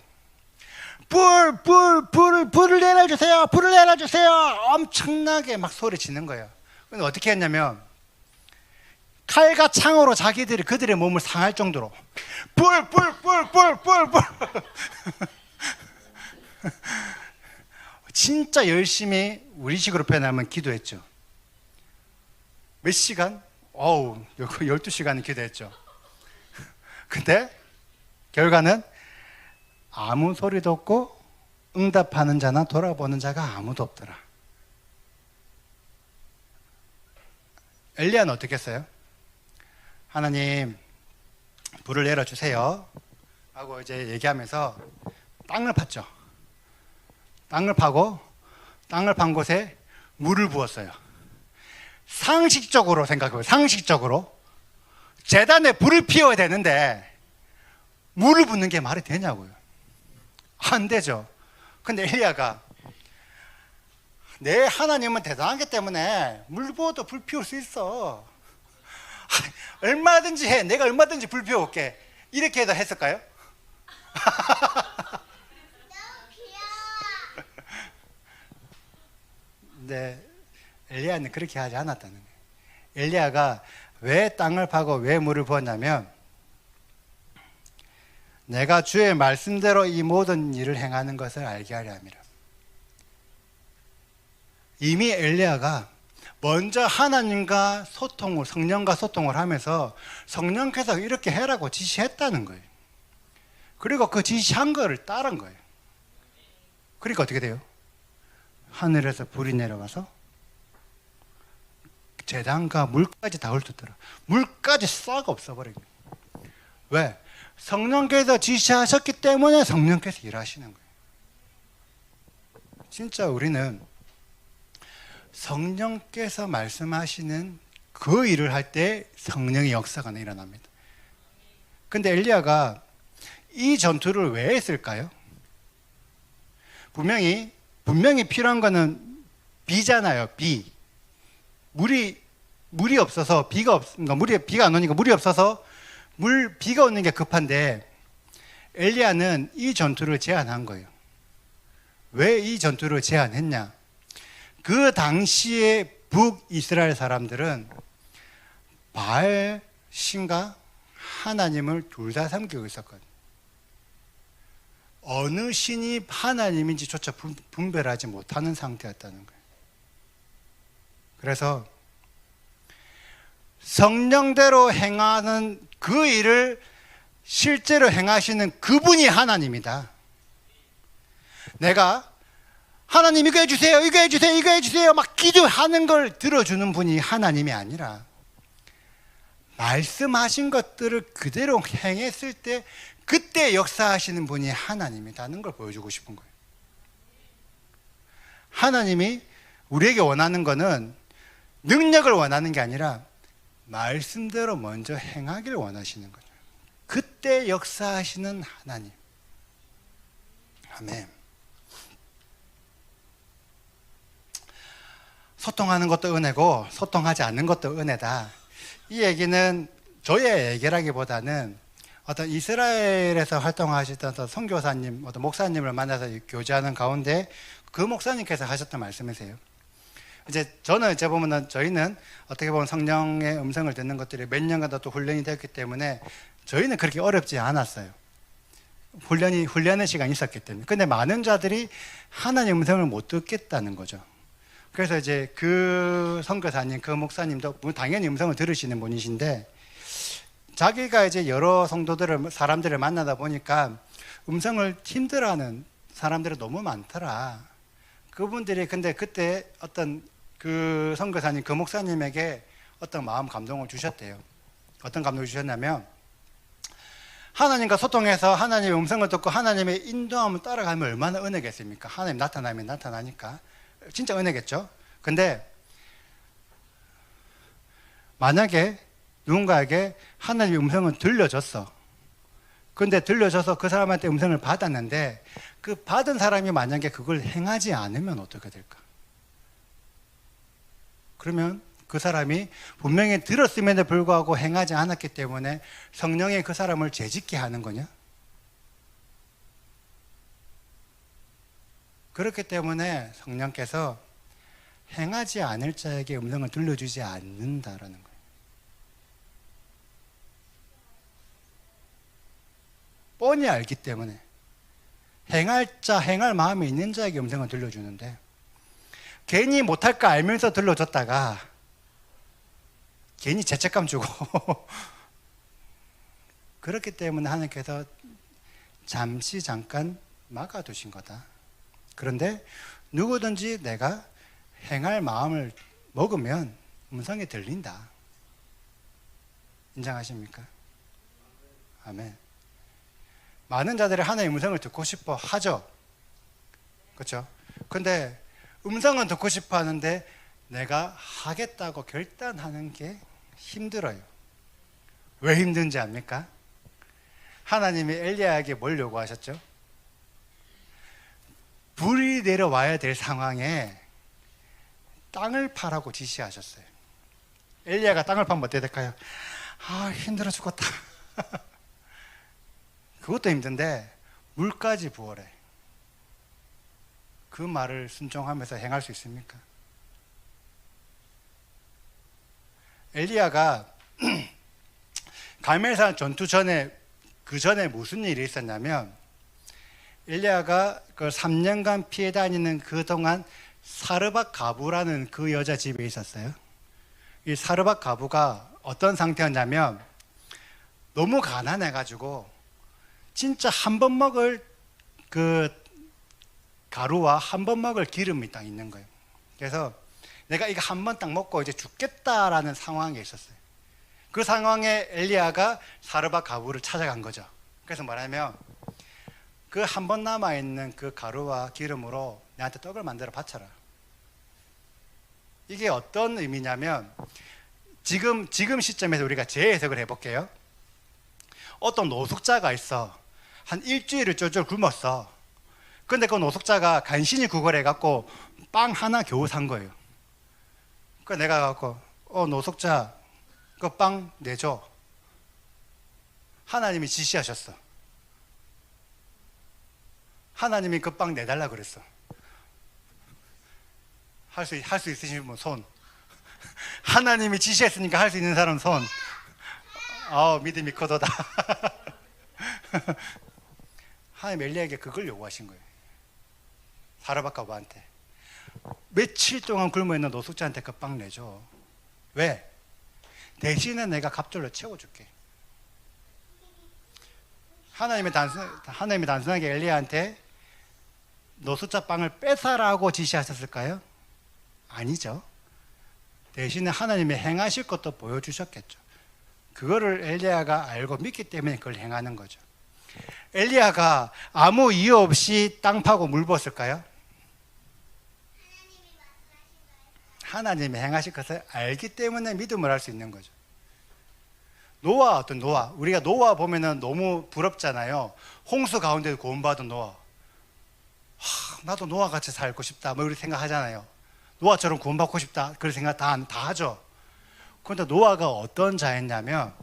불을 내려주세요. 불을 내려주세요. 엄청나게 막 소리치는 거예요. 근데 어떻게 했냐면 칼과 창으로 그들의 몸을 상할 정도로 불 진짜 열심히 우리식으로 표현하면 기도했죠. 몇 시간? 12시간을 기도했죠. 근데 결과는 아무 소리도 없고 응답하는 자나 돌아보는 자가 아무도 없더라. 엘리야는 어떻게 했어요? 하나님 불을 내려주세요 하고 이제 얘기하면서 땅을 팠죠. 땅을 파고 땅을 판 곳에 물을 부었어요. 상식적으로 생각해보세요. 상식적으로 제단에 불을 피워야 되는데 물을 붓는 게 말이 되냐고요. 안 되죠. 근데 엘리야가 내 하나님은 대단하기 때문에 물 부어도 불 피울 수 있어. 얼마든지 해. 내가 얼마든지 불 피워올게. 이렇게 해도 했을까요? 근데 엘리야는 그렇게 하지 않았다는 거예요. 엘리야가 왜 땅을 파고 왜 물을 부었냐면 내가 주의 말씀대로 이 모든 일을 행하는 것을 알게 하려 함이라. 이미 엘리야가 먼저 하나님과 소통을, 성령과 소통을 하면서 성령께서 이렇게 해라고 지시했다는 거예요. 그리고 그 지시한 거를 따른 거예요. 그러니까 어떻게 돼요? 하늘에서 불이 내려가서 제단과 물까지 다 훑어들어. 물까지 싹 없어버린 거예요. 왜? 성령께서 지시하셨기 때문에 성령께서 일하시는 거예요. 진짜 우리는 성령께서 말씀하시는 그 일을 할 때 성령의 역사가 일어납니다. 근데 엘리야가 이 전투를 왜 했을까요? 분명히 필요한 거는 비잖아요. 비. 물이 없어서 비가 안 오니까 물이 없어서 비가 오는 게 급한데 엘리야는 이 전투를 제안한 거예요. 왜 이 전투를 제안했냐? 그 당시에 북이스라엘 사람들은 바알 신과 하나님을 둘 다 섬기고 있었거든요. 어느 신이 하나님인지조차 분별하지 못하는 상태였다는 거예요. 그래서 성령대로 행하는 그 일을 실제로 행하시는 그분이 하나님이다. 내가 하나님 이거 해주세요, 이거 해주세요, 이거 해주세요 막 기도하는 걸 들어주는 분이 하나님이 아니라 말씀하신 것들을 그대로 행했을 때 그때 역사하시는 분이 하나님이라는 걸 보여주고 싶은 거예요. 하나님이 우리에게 원하는 거는 능력을 원하는 게 아니라 말씀대로 먼저 행하기를 원하시는 거죠. 그때 역사하시는 하나님. 아멘. 소통하는 것도 은혜고 소통하지 않는 것도 은혜다. 이 얘기는 저의 얘기라기보다는 어떤 이스라엘에서 활동하시던 어떤 선교사님, 어떤 목사님을 만나서 교제하는 가운데 그 목사님께서 하셨던 말씀이세요. 이제 저희는 어떻게 보면 성령의 음성을 듣는 것들이 몇 년간 또 훈련이 됐기 때문에 저희는 그렇게 어렵지 않았어요. 훈련의 시간이 있었기 때문에. 근데 많은 자들이 하나님의 음성을 못 듣겠다는 거죠. 그래서 이제 그 선교사님, 그 목사님도 당연히 음성을 들으시는 분이신데 자기가 이제 여러 사람들을 만나다 보니까 음성을 힘들어하는 사람들이 너무 많더라. 그분들이 근데 그때 어떤 그 선교사님, 그 목사님에게 어떤 마음 감동을 주셨대요. 어떤 감동을 주셨냐면 하나님과 소통해서 하나님의 음성을 듣고 하나님의 인도함을 따라가면 얼마나 은혜겠습니까? 하나님 나타나면 나타나니까 진짜 은혜겠죠. 근데 만약에 누군가에게 하나님의 음성을 들려줬어. 근데 들려줘서 그 사람한테 음성을 받았는데 그 받은 사람이 만약에 그걸 행하지 않으면 어떻게 될까? 그러면 그 사람이 분명히 들었음에도 불구하고 행하지 않았기 때문에 성령이 그 사람을 죄짓게 하는 거냐? 그렇기 때문에 성령께서 행하지 않을 자에게 음성을 들려주지 않는다라는 거예요. 뻔히 알기 때문에 행할 마음이 있는 자에게 음성을 들려주는데 괜히 못할까 알면서 들려줬다가 괜히 죄책감 주고 그렇기 때문에 하나님께서 잠깐 막아두신 거다. 그런데 누구든지 내가 행할 마음을 먹으면 음성이 들린다. 인정하십니까? 아멘. 많은 자들이 하나님의 음성을 듣고 싶어 하죠. 그렇죠? 근데 음성은 듣고 싶어 하는데 내가 하겠다고 결단하는 게 힘들어요. 왜 힘든지 압니까? 하나님이 엘리야에게 뭘 요구하셨죠? 불이 내려와야 될 상황에 땅을 파라고 지시하셨어요. 엘리야가 땅을 파면 어떻게 될까요? 힘들어 죽겠다. 그것도 힘든데 물까지 부어래. 그 말을 순종하면서 행할 수 있습니까? 엘리야가 갈멜산 전투 전에 그 전에 무슨 일이 있었냐면 엘리야가 그 3년간 피해 다니는 그동안 사르밧 가부라는 그 여자 집에 있었어요. 이 사르밧 가부가 어떤 상태였냐면 너무 가난해가지고 진짜 한 번 먹을 그 가루와 한 번 먹을 기름이 딱 있는 거예요. 그래서 내가 이거 한 번 딱 먹고 이제 죽겠다라는 상황에 있었어요. 그 상황에 엘리야가 사르밧 가부를 찾아간 거죠. 그래서 뭐냐면 그 한 번 남아있는 그 가루와 기름으로 내한테 떡을 만들어 바쳐라. 이게 어떤 의미냐면 지금 시점에서 우리가 재해석을 해볼게요. 어떤 노숙자가 있어. 한 일주일을 쫄쫄 굶었어. 근데 그 노숙자가 간신히 구걸해갖고 빵 하나 겨우 산 거예요. 그 내가 갖고 노숙자 그 빵 내줘. 하나님이 지시하셨어. 하나님이 그 빵 내달라 그랬어. 할 수 있으신 분 손. 하나님이 지시했으니까 할 수 있는 사람 손. 믿음이 커도다. 하나님 엘리야에게 그걸 요구하신 거예요. 사르밧 가부한테 며칠 동안 굶어 있는 노숙자한테 그 빵 내줘. 왜? 대신에 내가 갑절로 채워줄게. 하나님이 단순하게 엘리야한테 노숙자 빵을 뺏어라고 지시하셨을까요? 아니죠. 대신에 하나님이 행하실 것도 보여주셨겠죠. 그거를 엘리야가 알고 믿기 때문에 그걸 행하는 거죠. 엘리야가 아무 이유 없이 땅 파고 물 부었을까요? 하나님이 행하실 것을 알기 때문에 믿음을 할 수 있는 거죠. 노아, 우리가 노아 보면은 너무 부럽잖아요. 홍수 가운데 구원받은 노아. 나도 노아 같이 살고 싶다 뭐 이렇게 생각하잖아요. 노아처럼 구원받고 싶다 그런 생각 다 하죠. 그런데 노아가 어떤 자였냐면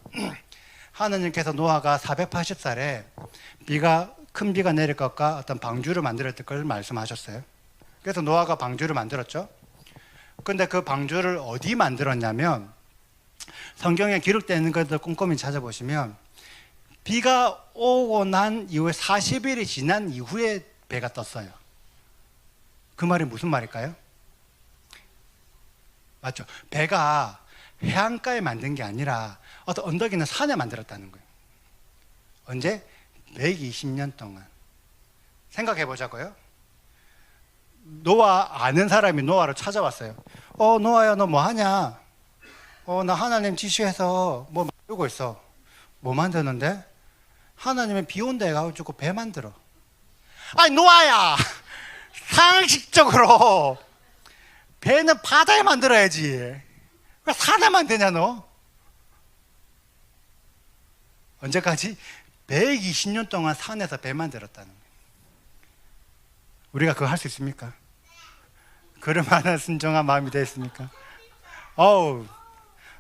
하나님께서 노아가 480살에 큰 비가 내릴 것과 어떤 방주를 만들었을 걸 말씀하셨어요. 그래서 노아가 방주를 만들었죠. 근데 그 방주를 어디 만들었냐면 성경에 기록되어 있는 것들 꼼꼼히 찾아보시면 비가 오고 난 이후에 40일이 지난 이후에 배가 떴어요. 그 말이 무슨 말일까요? 맞죠? 배가 해안가에 만든 게 아니라 어떤 언덕 있는 산에 만들었다는 거예요. 언제? 120년 동안. 생각해 보자고요. 노아 아는 사람이 노아를 찾아왔어요. 노아야 너 뭐 하냐? 나 하나님 지시해서 뭐 만들고 있어. 뭐 만드는데? 하나님은 비 온다 해가지고 배 만들어. 아니 노아야, 상식적으로 배는 바다에 만들어야지. 왜 산에 만드냐 너? 언제까지? 120년 동안 산에서 배 만들었다는 거예요. 우리가 그거 할 수 있습니까? 그럴 만한 순종한 마음이 되었습니까?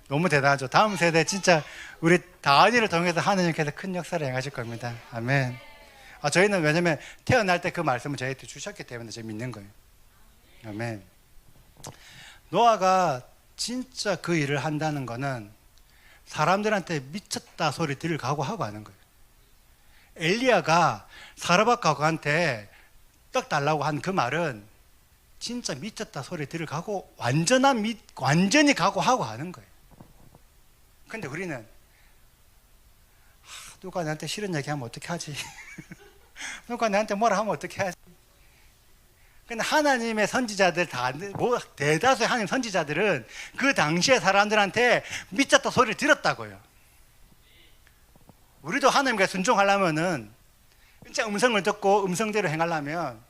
너무 대단하죠. 다음 세대 진짜 우리 다은이를 통해서 하나님께서 큰 역사를 행하실 겁니다. 아멘. 저희는 왜냐면 태어날 때 그 말씀을 저희한테 주셨기 때문에 저희 믿는 거예요. 아멘. 노아가 진짜 그 일을 한다는 거는 사람들한테 미쳤다 소리 들을 각오하고 하는 거예요. 엘리야가 사르밧 가부한테 떡 달라고 한 그 말은 진짜 미쳤다 소리 들을 각오, 완전히 각오하고 하는 거예요. 근데 우리는 누가 나한테 싫은 얘기 하면 어떻게 하지? 누가 나한테 뭐라 하면 어떻게 하지? 근데 하나님의 선지자들 대다수의 하나님 선지자들은 그 당시에 사람들한테 미쳤다 소리를 들었다고요. 우리도 하나님께 순종하려면은 진짜 음성을 듣고 음성대로 행하려면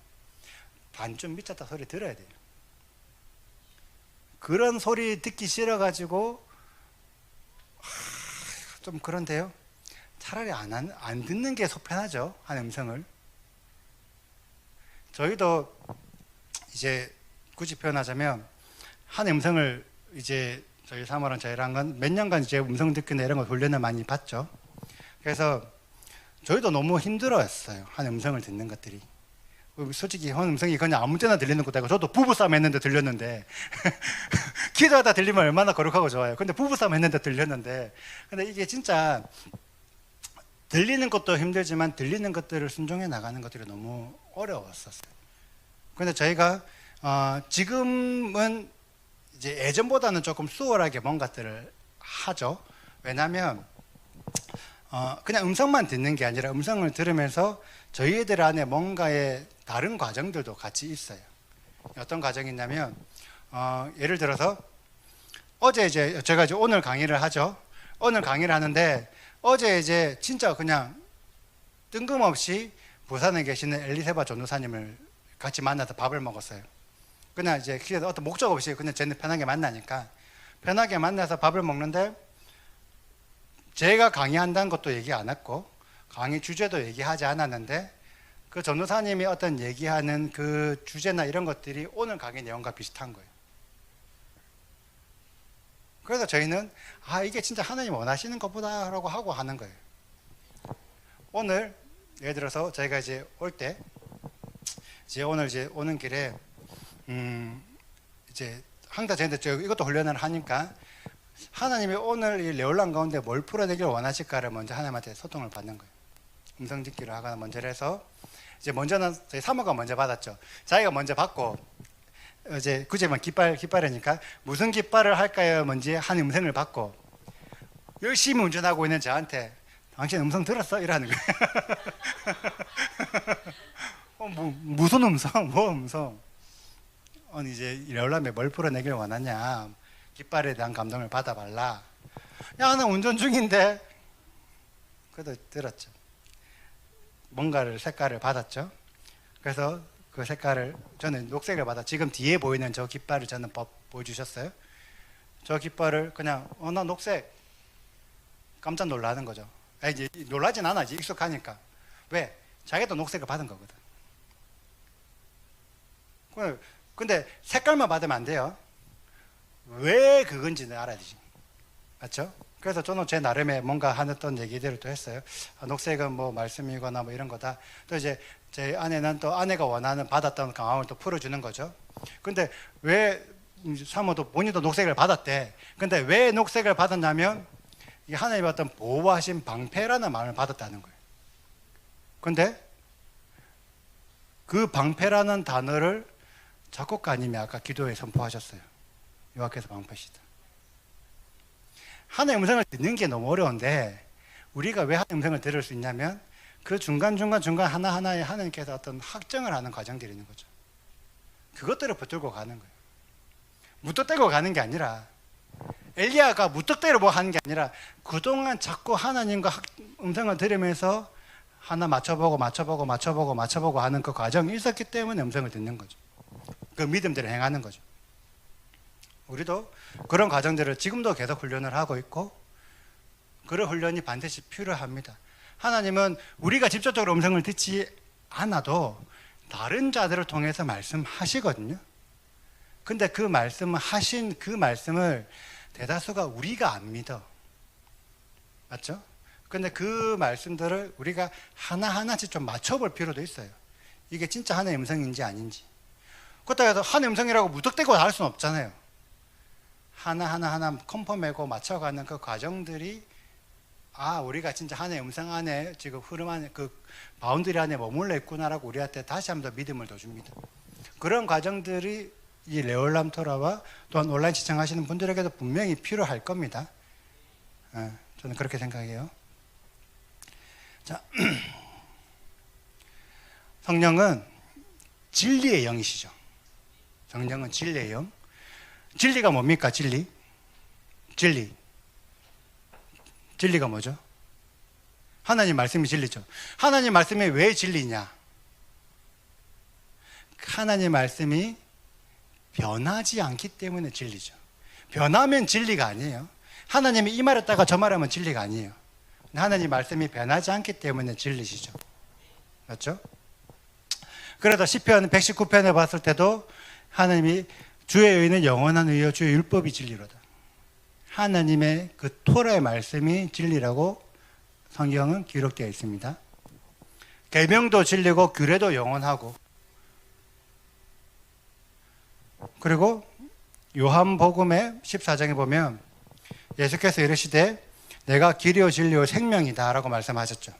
반쯤 미쳤다 소리 들어야 돼요. 그런 소리 듣기 싫어가지고 좀 그런데요. 차라리 안 듣는 게 속편하죠. 한 음성을. 저희도 이제 굳이 표현하자면 한 음성을 이제 저희 사모랑 저희랑 건 몇 년간 이제 음성 듣기나 이런 거 훈련을 많이 받죠. 그래서 저희도 너무 힘들어했어요. 한 음성을 듣는 것들이. 솔직히 한 음성이 그냥 아무 때나 들리는 것도 아니고 저도 부부싸움 했는데 들렸는데 기도하다 들리면 얼마나 거룩하고 좋아요. 근데 부부싸움 했는데 들렸는데 근데 이게 진짜 들리는 것도 힘들지만 들리는 것들을 순종해 나가는 것들이 너무 어려웠었어요. 근데 저희가 지금은 이제 예전보다는 조금 수월하게 뭔가들을 하죠. 왜냐하면 그냥 음성만 듣는 게 아니라 음성을 들으면서 저희들 안에 뭔가의 다른 과정들도 같이 있어요. 어떤 과정이 있냐면 예를 들어서 어제 이제 제가 이제 오늘 강의를 하죠. 오늘 강의를 하는데 어제 이제 진짜 그냥 뜬금없이 부산에 계시는 엘리세바 전도사님을 같이 만나서 밥을 먹었어요. 그냥 이제 어떤 목적 없이 그냥 쟤는 편하게 만나니까 편하게 만나서 밥을 먹는데 제가 강의한다는 것도 얘기 안 했고 강의 주제도 얘기하지 않았는데 그 전도사님이 어떤 얘기하는 그 주제나 이런 것들이 오늘 강의 내용과 비슷한 거예요. 그래서 저희는 이게 진짜 하나님 원하시는 것보다 라고 하고 하는 거예요. 오늘 예를 들어서 저희가 이제 올 때 이제 오늘 이제 오는 길에 이제 항상 저희한테 이것도 훈련을 하니까 하나님이 오늘 이 레올람 가운데 뭘 풀어내기를 원하실까를 먼저 하나님한테 소통을 받는 거예요. 음성 듣기를 하거나 먼저 해서 이제 먼저는 저희 사모가 먼저 받았죠. 자기가 먼저 받고 이제 굳이만 깃발이니까 무슨 깃발을 할까요? 먼저 한 음성을 받고 열심히 운전하고 있는 저한테 당신 음성 들었어? 이러는 거예요. 무슨 음성? 뭐 음성? 아니 이제 레올람에 뭘 풀어내길 원하냐? 깃발에 대한 감동을 받아발라. 야, 나 운전 중인데. 그래도 들었죠. 뭔가를 색깔을 받았죠. 그래서 그 색깔을 저는 녹색을 받아. 지금 뒤에 보이는 저 깃발을 저는 보여주셨어요. 저 깃발을 그냥 나 녹색. 깜짝 놀라는 거죠. 이제 놀라진 않아. 이제 익숙하니까. 왜? 자기도 녹색을 받은 거거든. 근데 색깔만 받으면 안 돼요. 왜 그건지는 알아야 되지. 맞죠? 그래서 저는 제 나름의 뭔가 하던 얘기들을 또 했어요. 녹색은 뭐 말씀이거나 뭐 이런 거다. 또 이제 제 아내는 또 아내가 원하는 받았던 강함을 또 풀어주는 거죠. 근데 왜 사모도 본인도 녹색을 받았대. 근데 왜 녹색을 받았냐면 이 하나님의 어떤 보호하신 방패라는 마음을 받았다는 거예요. 근데 그 방패라는 단어를 작곡가님이 아까 기도에 선포하셨어요. 여호와께서 방패시다. 하나님의 음성을 듣는 게 너무 어려운데 우리가 왜 하나님의 음성을 들을 수 있냐면 그 중간 하나하나에 하나님께서 어떤 확정을 하는 과정들이 있는 거죠. 그것들을 붙들고 가는 거예요. 무턱대고 가는 게 아니라 엘리야가 무턱대로 뭐 하는 게 아니라 그동안 자꾸 하나님과 음성을 들으면서 하나 맞춰보고 하는 그 과정이 있었기 때문에 음성을 듣는 거죠. 그 믿음대로 행하는 거죠. 우리도 그런 과정들을 지금도 계속 훈련을 하고 있고 그런 훈련이 반드시 필요합니다. 하나님은 우리가 직접적으로 음성을 듣지 않아도 다른 자들을 통해서 말씀하시거든요. 근데 그 말씀하신 그 말씀을 대다수가 우리가 안 믿어. 맞죠? 근데 그 말씀들을 우리가 하나하나씩 좀 맞춰볼 필요도 있어요. 이게 진짜 하나님의 음성인지 아닌지. 그렇다고 해서 하나님의 음성이라고 무턱대고 할 수는 없잖아요. 하나하나 컨펌하고 맞춰가는 그 과정들이 우리가 진짜 하나님의 음성 안에 지금 흐름 안에 그 바운드리 안에 머물러 있구나라고 우리한테 다시 한번 더 믿음을 더 줍니다. 그런 과정들이 이 레올람 토라와 또한 온라인 시청하시는 분들에게도 분명히 필요할 겁니다. 저는 그렇게 생각해요. 자, 성령은 진리의 영이시죠. 성령은 진리의 영. 진리가 뭡니까? 진리가 뭐죠? 하나님 말씀이 진리죠. 하나님 말씀이 왜 진리냐? 하나님 말씀이 변하지 않기 때문에 진리죠. 변하면 진리가 아니에요. 하나님이 이 말했다가 저 말하면 진리가 아니에요. 하나님 말씀이 변하지 않기 때문에 진리시죠. 맞죠? 그래서 시편 119편에 봤을 때도 하나님이 주의 의는 영원한 의요 주의 율법이 진리로다. 하나님의 그 토라의 말씀이 진리라고 성경은 기록되어 있습니다. 계명도 진리고 규례도 영원하고, 그리고 요한복음의 14장에 보면 예수께서 이르시되 내가 길이요 진리요 생명이다 라고 말씀하셨죠.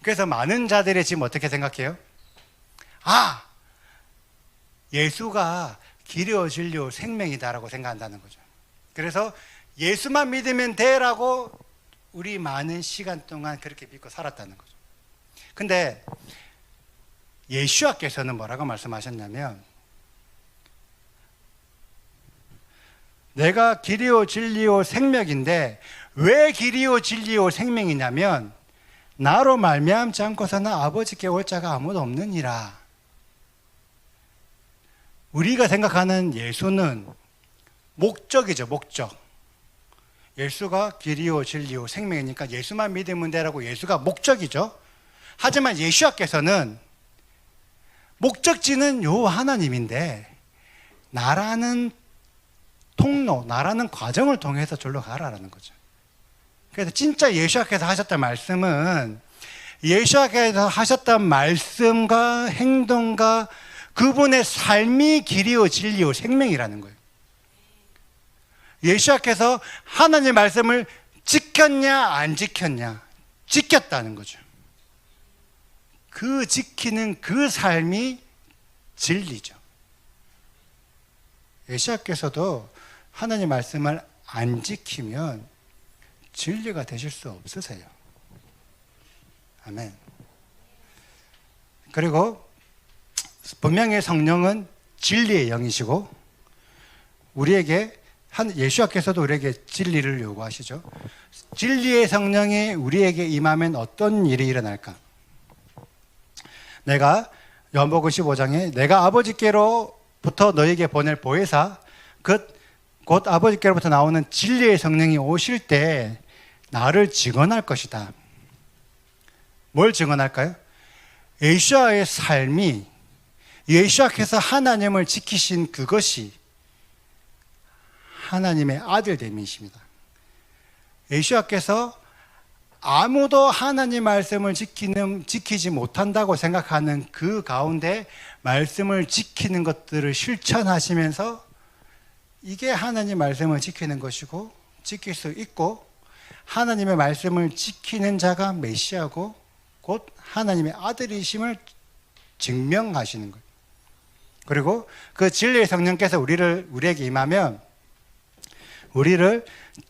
그래서 많은 자들이 지금 어떻게 생각해요? 예수가 길이요 진리요 생명이다라고 생각한다는 거죠. 그래서 예수만 믿으면 돼라고 우리 많은 시간 동안 그렇게 믿고 살았다는 거죠. 근데 예수와께서는 뭐라고 말씀하셨냐면, 내가 길이요 진리요 생명인데 왜 길이요 진리요 생명이냐면 나로 말미암지 않고서는 아버지께 올 자가 아무도 없느니라. 우리가 생각하는 예수는 목적이죠, 목적. 예수가 길이요 진리요 생명이니까 예수만 믿으면 되라고 예수가 목적이죠. 하지만 예수와께서는 목적지는 요 하나님인데 나라는 통로, 나라는 과정을 통해서 절로 가라라는 거죠. 그래서 진짜 예수와께서 하셨던 말씀은 예수와께서 하셨던 말씀과 행동과 그분의 삶이 길이요 진리요 생명이라는 거예요. 예수와께서 하나님의 말씀을 지켰냐 안 지켰냐? 지켰다는 거죠. 그 지키는 그 삶이 진리죠. 예수와께서도 하나님의 말씀을 안 지키면 진리가 되실 수 없으세요. 아멘. 그리고 분명히 성령은 진리의 영이시고 우리에게 예수와께서도 우리에게 진리를 요구하시죠. 진리의 성령이 우리에게 임하면 어떤 일이 일어날까? 내가 요한복음 15장에 내가 아버지께로부터 너에게 보낼 보혜사 곧 아버지께로부터 나오는 진리의 성령이 오실 때 나를 증언할 것이다. 뭘 증언할까요? 예수와의 삶이 예수와께서 하나님을 지키신 그것이 하나님의 아들됨이십니다. 예수와께서 아무도 하나님 말씀을 지키지 못한다고 생각하는 그 가운데 말씀을 지키는 것들을 실천하시면서 이게 하나님 말씀을 지키는 것이고 지킬 수 있고 하나님의 말씀을 지키는 자가 메시아고 곧 하나님의 아들이심을 증명하시는 거예요. 그리고 그 진리의 성령께서 우리에게 임하면 우리를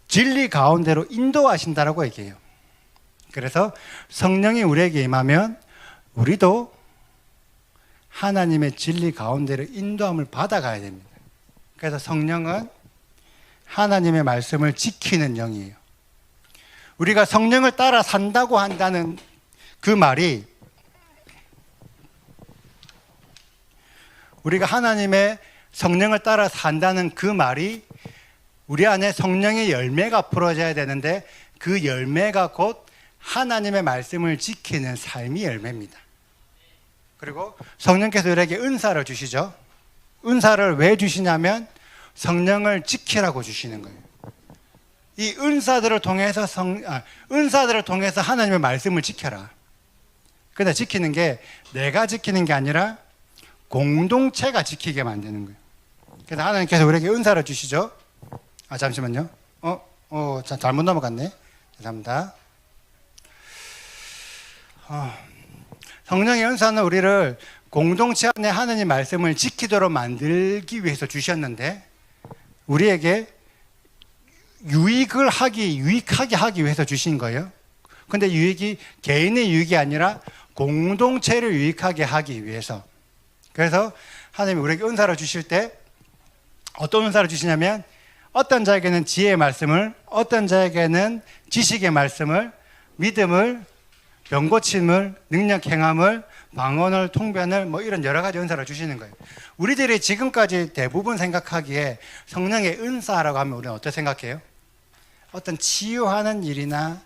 진리 가운데로 인도하신다라고 얘기해요. 그래서 성령이 우리에게 임하면 우리도 하나님의 진리 가운데로 인도함을 받아가야 됩니다. 그래서 성령은 하나님의 말씀을 지키는 영이에요. 우리가 성령을 따라 산다고 한다는 그 말이 우리가 하나님의 성령을 따라 산다는 그 말이 우리 안에 성령의 열매가 풀어져야 되는데 그 열매가 곧 하나님의 말씀을 지키는 삶이 열매입니다. 그리고 성령께서 우리에게 은사를 주시죠. 은사를 왜 주시냐면 성령을 지키라고 주시는 거예요. 이 은사들을 통해서 하나님의 말씀을 지켜라. 근데 지키는 게 내가 지키는 게 아니라 공동체가 지키게 만드는 거예요. 그래서 하나님께서 우리에게 은사를 주시죠. 잠시만요. 잘못 넘어갔네. 죄송합니다. 성령의 은사는 우리를 공동체 안에 하나님 말씀을 지키도록 만들기 위해서 주셨는데 우리에게 유익하게 하기 위해서 주신 거예요. 근데 유익이 개인의 유익이 아니라 공동체를 유익하게 하기 위해서. 그래서 하나님이 우리에게 은사를 주실 때 어떤 은사를 주시냐면 어떤 자에게는 지혜의 말씀을, 어떤 자에게는 지식의 말씀을, 믿음을, 병고침을, 능력 행함을, 방언을, 통변을 이런 여러 가지 은사를 주시는 거예요. 우리들이 지금까지 대부분 생각하기에 성령의 은사라고 하면 우리는 어떻게 생각해요? 어떤 치유하는 일이나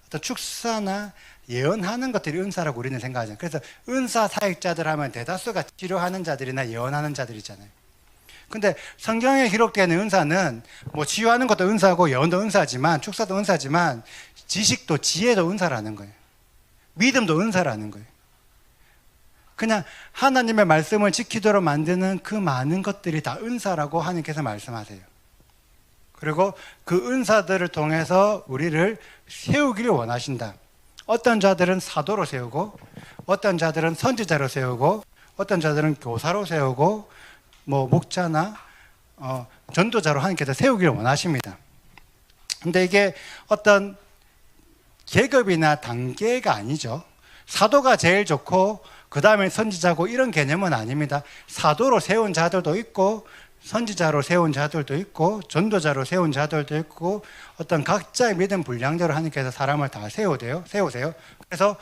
어떤 축사나 예언하는 것들이 은사라고 우리는 생각하잖아요. 그래서 은사 사역자들 하면 대다수가 치료하는 자들이나 예언하는 자들이잖아요. 근데 성경에 기록되는 은사는 치유하는 것도 은사고 예언도 은사지만 축사도 은사지만 지식도 지혜도 은사라는 거예요. 믿음도 은사라는 거예요. 그냥 하나님의 말씀을 지키도록 만드는 그 많은 것들이 다 은사라고 하나님께서 말씀하세요. 그리고 그 은사들을 통해서 우리를 세우기를 원하신다. 어떤 자들은 사도로 세우고 어떤 자들은 선지자로 세우고 어떤 자들은 교사로 세우고 뭐 목자나 전도자로 하나님께서 세우기를 원하십니다. 근데 이게 어떤 계급이나 단계가 아니죠. 사도가 제일 좋고 그 다음에 선지자고 이런 개념은 아닙니다. 사도로 세운 자들도 있고 선지자로 세운 자들도 있고 전도자로 세운 자들도 있고 어떤 각자의 믿음 분량대로 하나님께서 사람을 다 세우세요. 그래서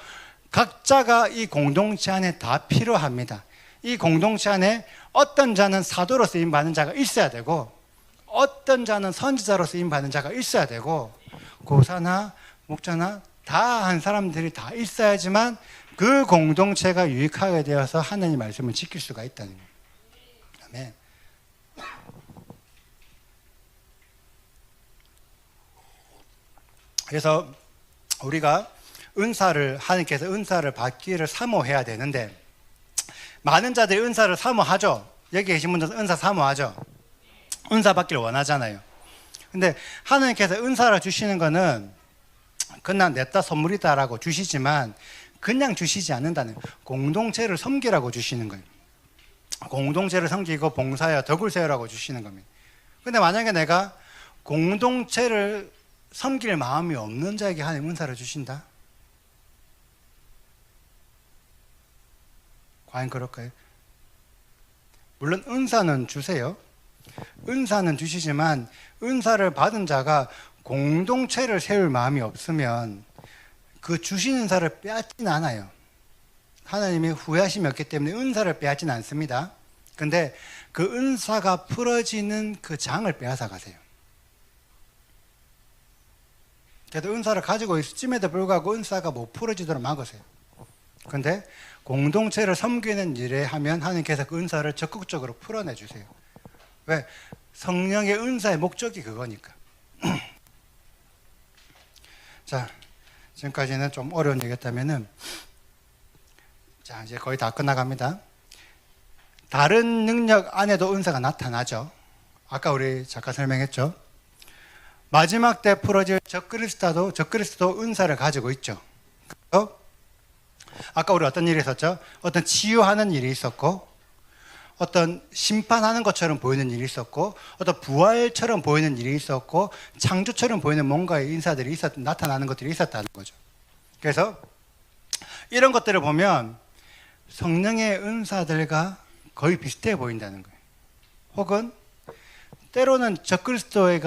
각자가 이 공동체 안에 다 필요합니다. 이 공동체 안에 어떤 자는 사도로 쓰임받는 자가 있어야 되고 어떤 자는 선지자로 쓰임받는 자가 있어야 되고 고사나 목자나 다 한 사람들이 다 있어야지만 그 공동체가 유익하게 되어서 하나님의 말씀을 지킬 수가 있다는 거예요. 아멘. 그래서 우리가 하나님께서 은사를 받기를 사모해야 되는데 많은 자들이 은사를 사모하죠. 여기 계신 분들은 은사 사모하죠. 은사 받기를 원하잖아요. 근데 하나님께서 은사를 주시는 거는 그냥 냈다 선물이다라고 주시지만 그냥 주시지 않는다는 거예요. 공동체를 섬기라고 주시는 거예요. 공동체를 섬기고 봉사하여 덕을 세우라고 주시는 겁니다. 근데 만약에 내가 공동체를 섬길 마음이 없는 자에게 하나님 은사를 주신다? 과연 그럴까요? 물론 은사는 주세요. 은사는 주시지만 은사를 받은 자가 공동체를 세울 마음이 없으면 그 주신 은사를 빼앗지는 않아요. 하나님이 후회하심이 없기 때문에 은사를 빼앗지는 않습니다. 근데 그 은사가 풀어지는 그 장을 빼앗아 가세요. 그래도 은사를 가지고 있음에도 불구하고 은사가 못 풀어지도록 막으세요. 근데 공동체를 섬기는 일에 하면 하나님께서 그 은사를 적극적으로 풀어내 주세요. 왜? 성령의 은사의 목적이 그거니까. 자, 지금까지는 좀 어려운 얘기였다면은, 자, 이제 거의 다 끝나갑니다. 다른 능력 안에도 은사가 나타나죠. 아까 우리 잠깐 설명했죠. 마지막 때 풀어질 적그리스도도 은사를 가지고 있죠. 그래서 아까 우리 어떤 일이 있었죠? 어떤 치유하는 일이 있었고, 어떤 심판하는 것처럼 보이는 일이 있었고, 어떤 부활처럼 보이는 일이 있었고, 창조처럼 보이는 뭔가의 인사들이 나타나는 것들이 있었다는 거죠. 그래서 이런 것들을 보면 성령의 은사들과 거의 비슷해 보인다는 거예요. 혹은 때로는 적그리스도의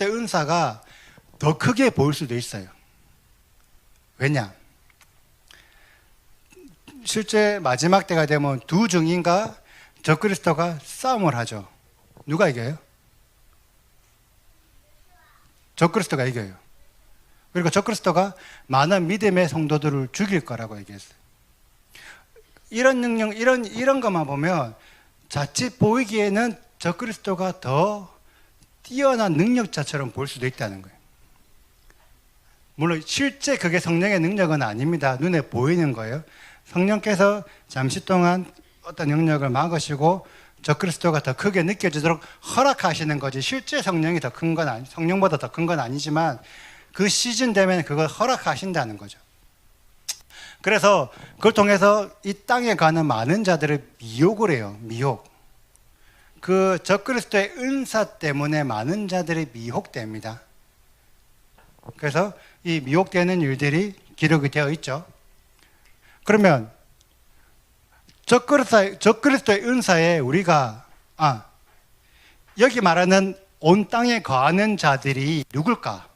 은사가 더 크게 보일 수도 있어요. 왜냐? 실제 마지막 때가 되면 두 증인과 적그리스도가 싸움을 하죠. 누가 이겨요? 적그리스도가 이겨요. 그리고 적그리스도가 많은 믿음의 성도들을 죽일 거라고 얘기했어요. 이런 능력, 이런 것만 보면 자칫 보이기에는 적그리스도가 더 뛰어난 능력자처럼 볼 수도 있다는 거예요. 물론 실제 그게 성령의 능력은 아닙니다. 눈에 보이는 거예요. 성령께서 잠시 동안 어떤 영역을 막으시고 적그리스도가 더 크게 느껴지도록 허락하시는 거지, 실제 성령이 더 큰 건 성령보다 더 큰 건 아니지만 그 시즌 되면 그걸 허락하신다는 거죠. 그래서 그걸 통해서 이 땅에 가는 많은 자들을 미혹을 해요. 미혹. 그 적그리스도의 은사 때문에 많은 자들이 미혹됩니다. 그래서 이 미혹되는 일들이 기록이 되어 있죠. 그러면 적그리스도의 은사에 우리가 여기 말하는 온 땅에 거하는 자들이 누굴까?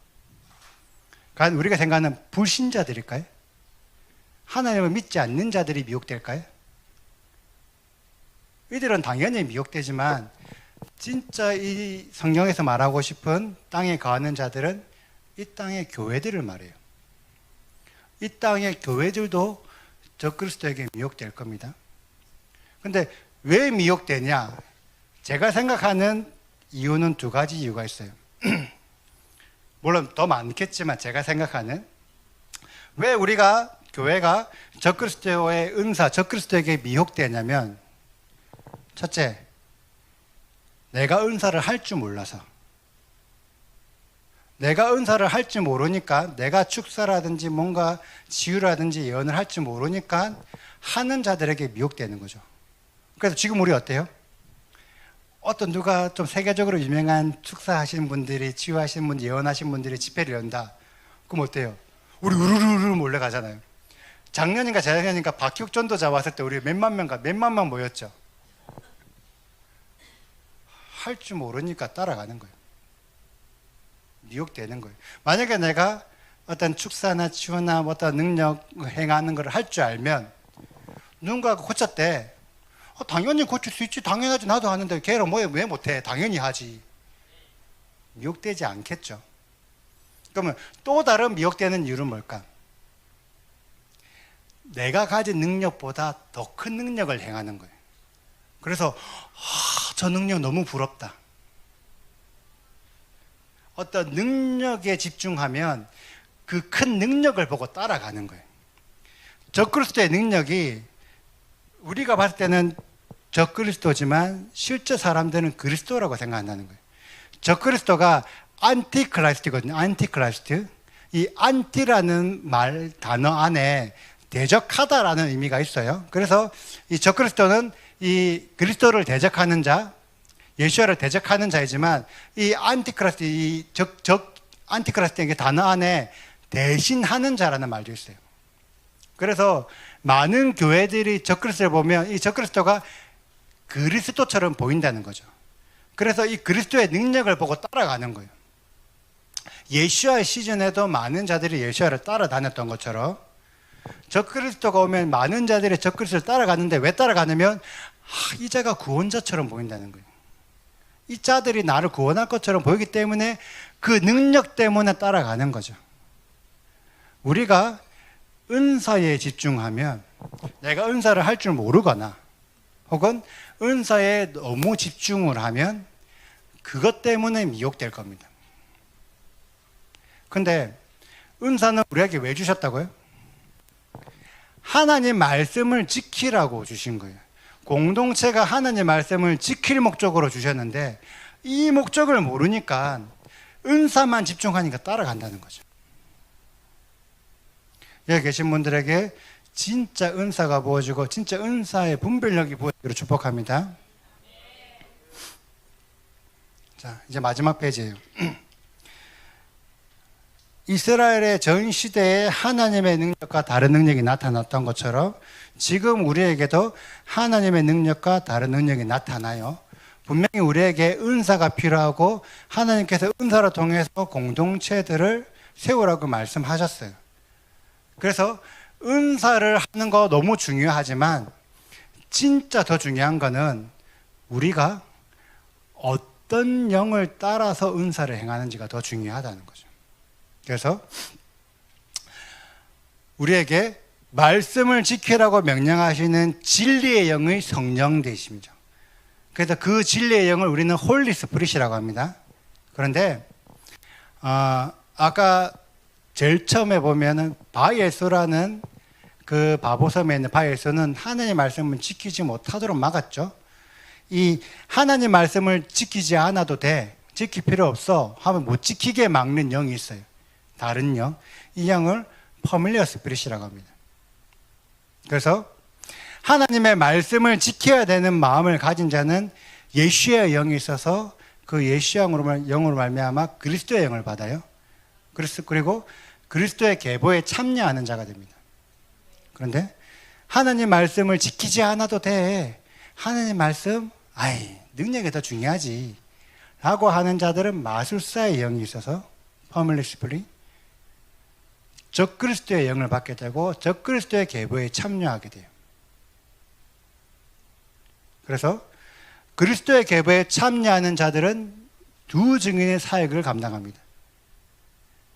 과연 우리가 생각하는 불신자들일까요? 하나님을 믿지 않는 자들이 미혹될까요? 이들은 당연히 미혹되지만 진짜 이 성경에서 말하고 싶은 땅에 거하는 자들은 이 땅의 교회들을 말해요. 이 땅의 교회들도 적그리스도에게 미혹될 겁니다. 근데 왜 미혹되냐? 제가 생각하는 이유는 두 가지 이유가 있어요. 물론 더 많겠지만 제가 생각하는, 왜 우리가 교회가 적그리스도의 은사, 적그리스도에게 미혹되냐면, 첫째, 내가 은사를 할 줄 몰라서. 내가 은사를 할 줄 모르니까, 내가 축사라든지 뭔가 치유라든지 예언을 할 줄 모르니까 하는 자들에게 미혹되는 거죠. 그래서 지금 우리 어때요? 어떤 누가 좀 세계적으로 유명한 축사하시는 분들이, 치유하시는 분들, 예언하시는 분들이 집회를 연다. 그럼 어때요? 우리 우르르르 몰려가잖아요. 작년인가 재작년인가 박혁 전도자 왔을 때 우리 몇만 명 모였죠. 할 줄 모르니까 따라가는 거예요. 미혹되는 거예요. 만약에 내가 어떤 축사나 치유나 어떤 능력 행하는 걸 할 줄 알면 누군가가 고쳤대. 당연히 고칠 수 있지. 당연하지. 나도 하는데 걔는 왜 못해? 당연히 하지. 미혹되지 않겠죠. 그러면 또 다른 미혹되는 이유는 뭘까? 내가 가진 능력보다 더 큰 능력을 행하는 거예요. 그래서 저 능력 너무 부럽다. 어떤 능력에 집중하면 그 큰 능력을 보고 따라가는 거예요. 적그리스도의 능력이 우리가 봤을 때는 적그리스도지만 실제 사람들은 그리스도라고 생각한다는 거예요. 적그리스도가 안티크라이스트거든요. 안티크라이스트. 이 안티라는 단어 안에 대적하다라는 의미가 있어요. 그래서 이 적그리스도는 이 그리스도를 대적하는 자, 예수와를 대적하는 자이지만 이 안티크라이스트, 이 안티크라이스트의 단어 안에 대신하는 자라는 말도 있어요. 그래서 많은 교회들이 적그리스도를 보면 이 적그리스도가 그리스도처럼 보인다는 거죠. 그래서 이 그리스도의 능력을 보고 따라가는 거예요. 예수와 시즌에도 많은 자들이 예수와를 따라다녔던 것처럼 적그리스도가 오면 많은 자들이 적그리스도를 따라가는데 왜 따라가냐면 이 자가 구원자처럼 보인다는 거예요. 이 자들이 나를 구원할 것처럼 보이기 때문에 그 능력 때문에 따라가는 거죠. 우리가 은사에 집중하면 내가 은사를 할 줄 모르거나 혹은 은사에 너무 집중을 하면 그것 때문에 미혹될 겁니다. 근데 은사는 우리에게 왜 주셨다고요? 하나님 말씀을 지키라고 주신 거예요. 공동체가 하나님 말씀을 지킬 목적으로 주셨는데 이 목적을 모르니까 은사만 집중하니까 따라간다는 거죠. 여기 계신 분들에게 진짜 은사가 부어지고 진짜 은사의 분별력이 부어지기를 축복합니다. 자, 이제 마지막 페이지예요. 이스라엘의 전 시대에 하나님의 능력과 다른 능력이 나타났던 것처럼 지금 우리에게도 하나님의 능력과 다른 능력이 나타나요. 분명히 우리에게 은사가 필요하고 하나님께서 은사를 통해서 공동체들을 세우라고 말씀하셨어요. 그래서 은사를 하는 거 너무 중요하지만 진짜 더 중요한 거는 우리가 어떤 영을 따라서 은사를 행하는지가 더 중요하다는 거죠. 그래서 우리에게 말씀을 지키라고 명령하시는 진리의 영의 성령 되십니다. 그래서 그 진리의 영을 우리는 홀리 스피릿이라고 합니다. 그런데 아까 제일 처음에 보면은 바예수라는 그 바보섬에 있는 바예수는 하나님의 말씀을 지키지 못하도록 막았죠. 이 하나님 말씀을 지키지 않아도 돼, 지킬 필요 없어 하면 못 지키게 막는 영이 있어요. 다른 영, 이 영을 퍼밀리어 스피릿이라고 합니다. 그래서 하나님의 말씀을 지켜야 되는 마음을 가진 자는 예수의 영이 있어서 그 예수의 영으로 말미암아 그리스도의 영을 받아요. 그리고 그리스도의 계보에 참여하는 자가 됩니다. 그런데 하나님 말씀을 지키지 않아도 돼, 하나님 말씀 능력이 더 중요하지 라고 하는 자들은 마술사의 영이 있어서 퍼밀리 스피릿, 적그리스도의 영을 받게 되고 적그리스도의 계보에 참여하게 돼요. 그래서 그리스도의 계보에 참여하는 자들은 두 증인의 사역을 감당합니다.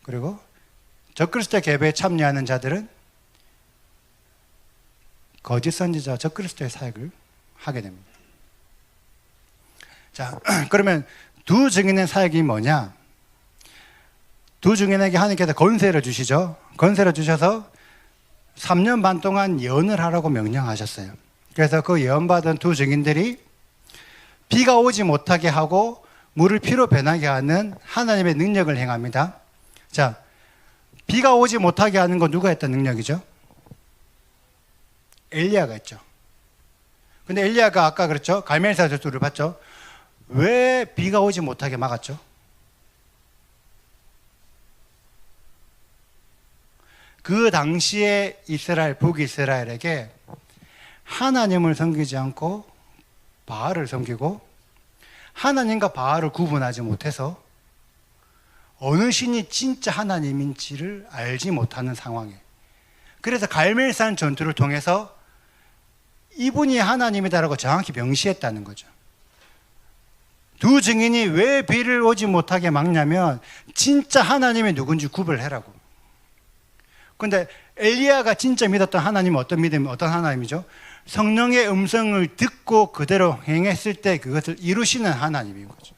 그리고 적그리스도의 계보에 참여하는 자들은 거짓 선지자와 적그리스도의 사역을 하게 됩니다. 자, 그러면 두 증인의 사역이 뭐냐? 두 증인에게 하나님께서 권세를 주시죠. 권세를 주셔서 3년 반 동안 예언을 하라고 명령하셨어요. 그래서 그 예언받은 두 증인들이 비가 오지 못하게 하고 물을 피로 변하게 하는 하나님의 능력을 행합니다. 자, 비가 오지 못하게 하는 건 누가 했던 능력이죠? 엘리야가 했죠. 근데 엘리야가 아까 그랬죠? 갈멜산 저주를 받죠? 왜 비가 오지 못하게 막았죠? 그 당시에 이스라엘, 북이스라엘에게 하나님을 섬기지 않고 바알을 섬기고 하나님과 바알을 구분하지 못해서 어느 신이 진짜 하나님인지를 알지 못하는 상황에, 그래서 갈멜산 전투를 통해서 이분이 하나님이다라고 정확히 명시했다는 거죠. 두 증인이 왜 비를 오지 못하게 막냐면 진짜 하나님이 누군지 구별해라고. 근데 엘리야가 진짜 믿었던 하나님은 어떤 믿음이, 어떤 하나님이죠? 성령의 음성을 듣고 그대로 행했을 때 그것을 이루시는 하나님인 거죠.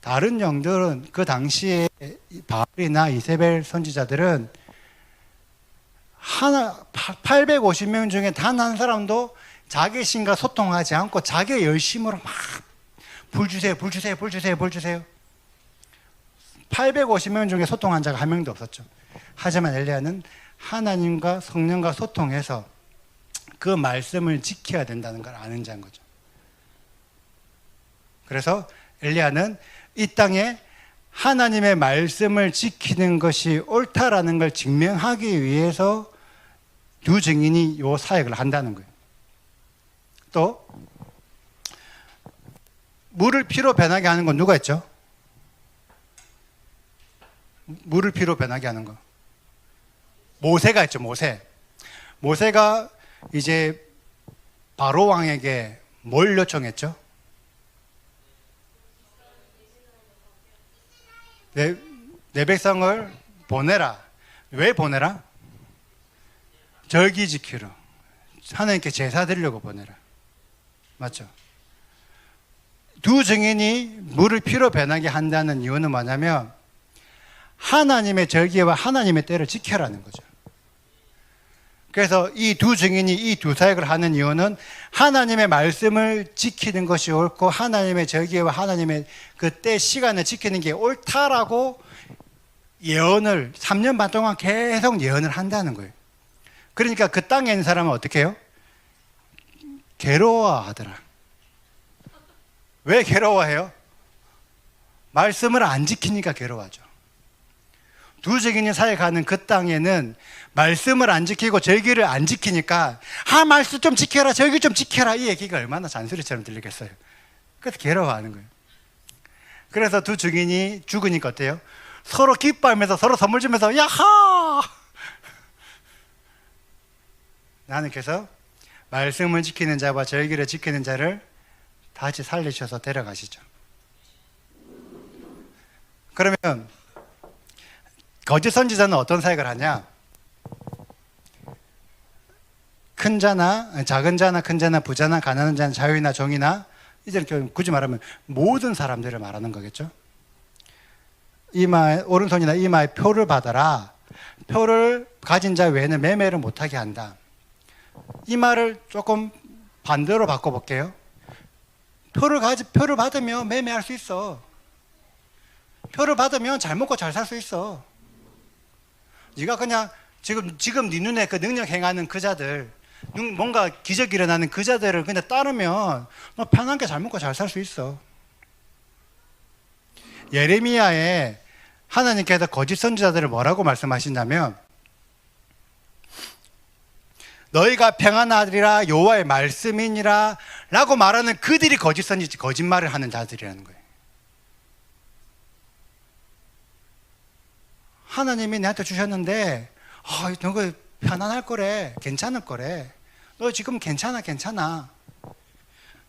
다른 영들은 그 당시에 바알이나 이세벨 선지자들은 850명 중에 단 한 사람도 자기 신과 소통하지 않고 자기 열심으로 막 불 주세요, 불 주세요, 불 주세요, 불 주세요. 850명 중에 소통한 자가 한 명도 없었죠. 하지만 엘리야는 하나님과 성령과 소통해서 그 말씀을 지켜야 된다는 걸 아는 자인 거죠. 그래서 엘리야는 이 땅에 하나님의 말씀을 지키는 것이 옳다라는 걸 증명하기 위해서 두 증인이 이 사역을 한다는 거예요. 또 물을 피로 변하게 하는 건 누가 했죠? 물을 피로 변하게 하는 거 모세가 했죠. 모세가 이제 바로 왕에게 뭘 요청했죠? 내 백성을 보내라. 왜 보내라? 절기 지키러, 하나님께 제사 드리려고 보내라. 맞죠? 두 증인이 물을 피로 변하게 한다는 이유는 뭐냐면 하나님의 절기와 하나님의 때를 지켜라는 거죠. 그래서 이 두 증인이 이 두 사역을 하는 이유는 하나님의 말씀을 지키는 것이 옳고 하나님의 절기와 하나님의 그때 시간을 지키는 게 옳다라고 예언을 3년 반 동안 계속 예언을 한다는 거예요. 그러니까 그 땅에 있는 사람은 어떻게 해요? 괴로워하더라. 왜 괴로워해요? 말씀을 안 지키니까 괴로워하죠. 두 증인이 사역하는 그 땅에는 말씀을 안 지키고 절기를 안 지키니까 말씀 좀 지켜라, 절기 좀 지켜라, 이 얘기가 얼마나 잔소리처럼 들리겠어요. 그래서 괴로워하는 거예요. 그래서 두 증인이 죽으니까 어때요? 서로 기뻐하면서 서로 선물 주면서 야하! 하나님께서 말씀을 지키는 자와 절기를 지키는 자를 다시 살리셔서 데려가시죠. 그러면 거짓 선지자는 어떤 사역을 하냐? 큰 자나 작은 자나 큰 자나 부자나 가난한 자나 자유이나 정의나, 이제 굳이 말하면 모든 사람들을 말하는 거겠죠. 이마에 오른손이나 이마에 표를 받아라. 표를 가진 자 외에는 매매를 못하게 한다. 이 말을 조금 반대로 바꿔볼게요. 표를 받으면 매매할 수 있어. 표를 받으면 잘 먹고 잘 살 수 있어. 네가 그냥 지금 네 눈에 그 능력 행하는 그 자들, 뭔가 기적이 일어나는 그 자들을 그냥 따르면 너 편하게 잘 먹고 잘 살 수 있어. 예레미야에 하나님께서 거짓 선지자들을 뭐라고 말씀하시냐면 너희가 평안하리라 여호와의 말씀이니라 라고 말하는 그들이 거짓 선지자, 거짓말을 하는 자들이라는 거예요. 하나님이 내한테 주셨는데 너 편안할 거래, 괜찮을 거래, 너 지금 괜찮아,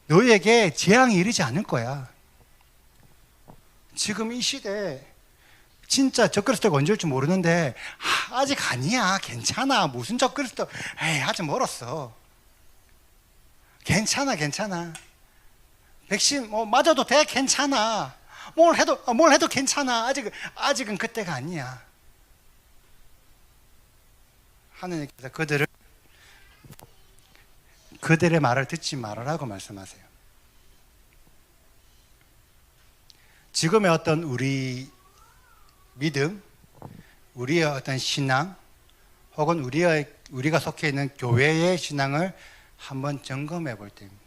너희에게 재앙이 이르지 않을 거야. 지금 이 시대에 진짜 적그리스도가 언제 올지 모르는데 아직 아니야, 괜찮아, 무슨 적그리스도, 아직 멀었어, 괜찮아, 백신 맞아도 돼, 괜찮아, 뭘 해도 괜찮아, 아직은 그때가 아니야. 하나님께서 그들의 말을 듣지 말아라고 말씀하세요. 지금의 어떤 우리 믿음, 우리의 어떤 신앙, 혹은 우리의 우리가 속해 있는 교회의 신앙을 한번 점검해 볼 때입니다.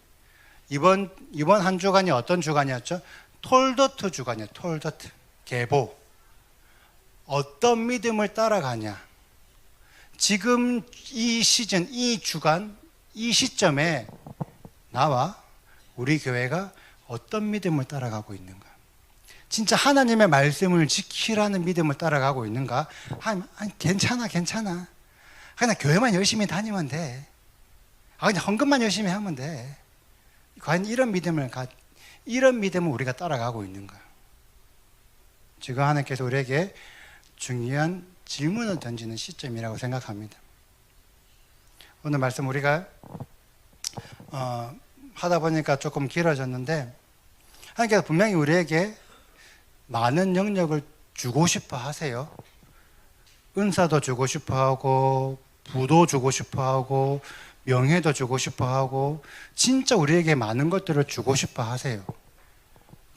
이번 한 주간이 어떤 주간이었죠? 톨더트 주간이에요. 톨더트. 계보. 어떤 믿음을 따라가냐. 지금 이 시즌, 이 주간, 이 시점에 나와 우리 교회가 어떤 믿음을 따라가고 있는가? 진짜 하나님의 말씀을 지키라는 믿음을 따라가고 있는가? 아니, 괜찮아. 그냥 교회만 열심히 다니면 돼. 그냥 헌금만 열심히 하면 돼. 과연 이런 믿음을 우리가 따라가고 있는가? 지금 하나님께서 우리에게 중요한 질문을 던지는 시점이라고 생각합니다. 오늘 말씀 우리가 하다 보니까 조금 길어졌는데 하나님께서 분명히 우리에게 많은 영역을 주고 싶어 하세요. 은사도 주고 싶어 하고 부도 주고 싶어 하고 명예도 주고 싶어 하고 진짜 우리에게 많은 것들을 주고 싶어 하세요.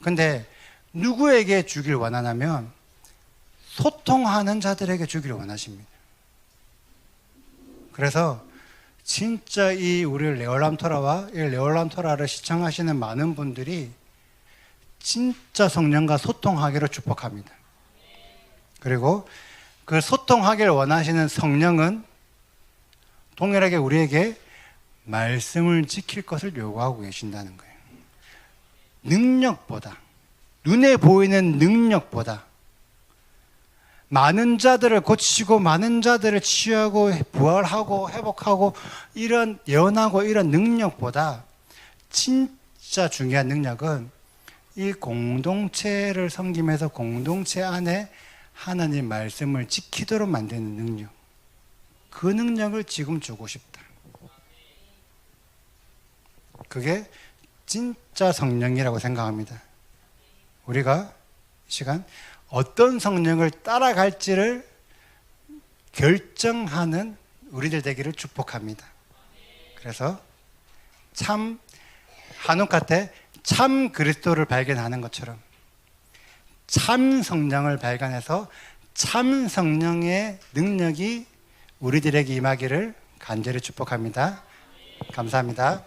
근데 누구에게 주길 원하냐면 소통하는 자들에게 주길 원하십니다. 그래서 진짜 우리 레올람 토라와 이 레올람 토라를 시청하시는 많은 분들이 진짜 성령과 소통하기를 축복합니다. 그리고 그 소통하기를 원하시는 성령은 동일하게 우리에게 말씀을 지킬 것을 요구하고 계신다는 거예요. 능력보다, 눈에 보이는 능력보다 많은 자들을 고치고 많은 자들을 치유하고 부활하고 회복하고 이런 예언하고 이런 능력보다 진짜 중요한 능력은 이 공동체를 섬기면서 공동체 안에 하나님 말씀을 지키도록 만드는 능력, 그 능력을 지금 주고 싶다. 그게 진짜 성령이라고 생각합니다. 우리가 이 시간 어떤 성령을 따라갈지를 결정하는 우리들 되기를 축복합니다. 그래서 참 한옥 때 참 그리스도를 발견하는 것처럼 참 성령을 발견해서 참 성령의 능력이 우리들에게 임하기를 간절히 축복합니다. 감사합니다.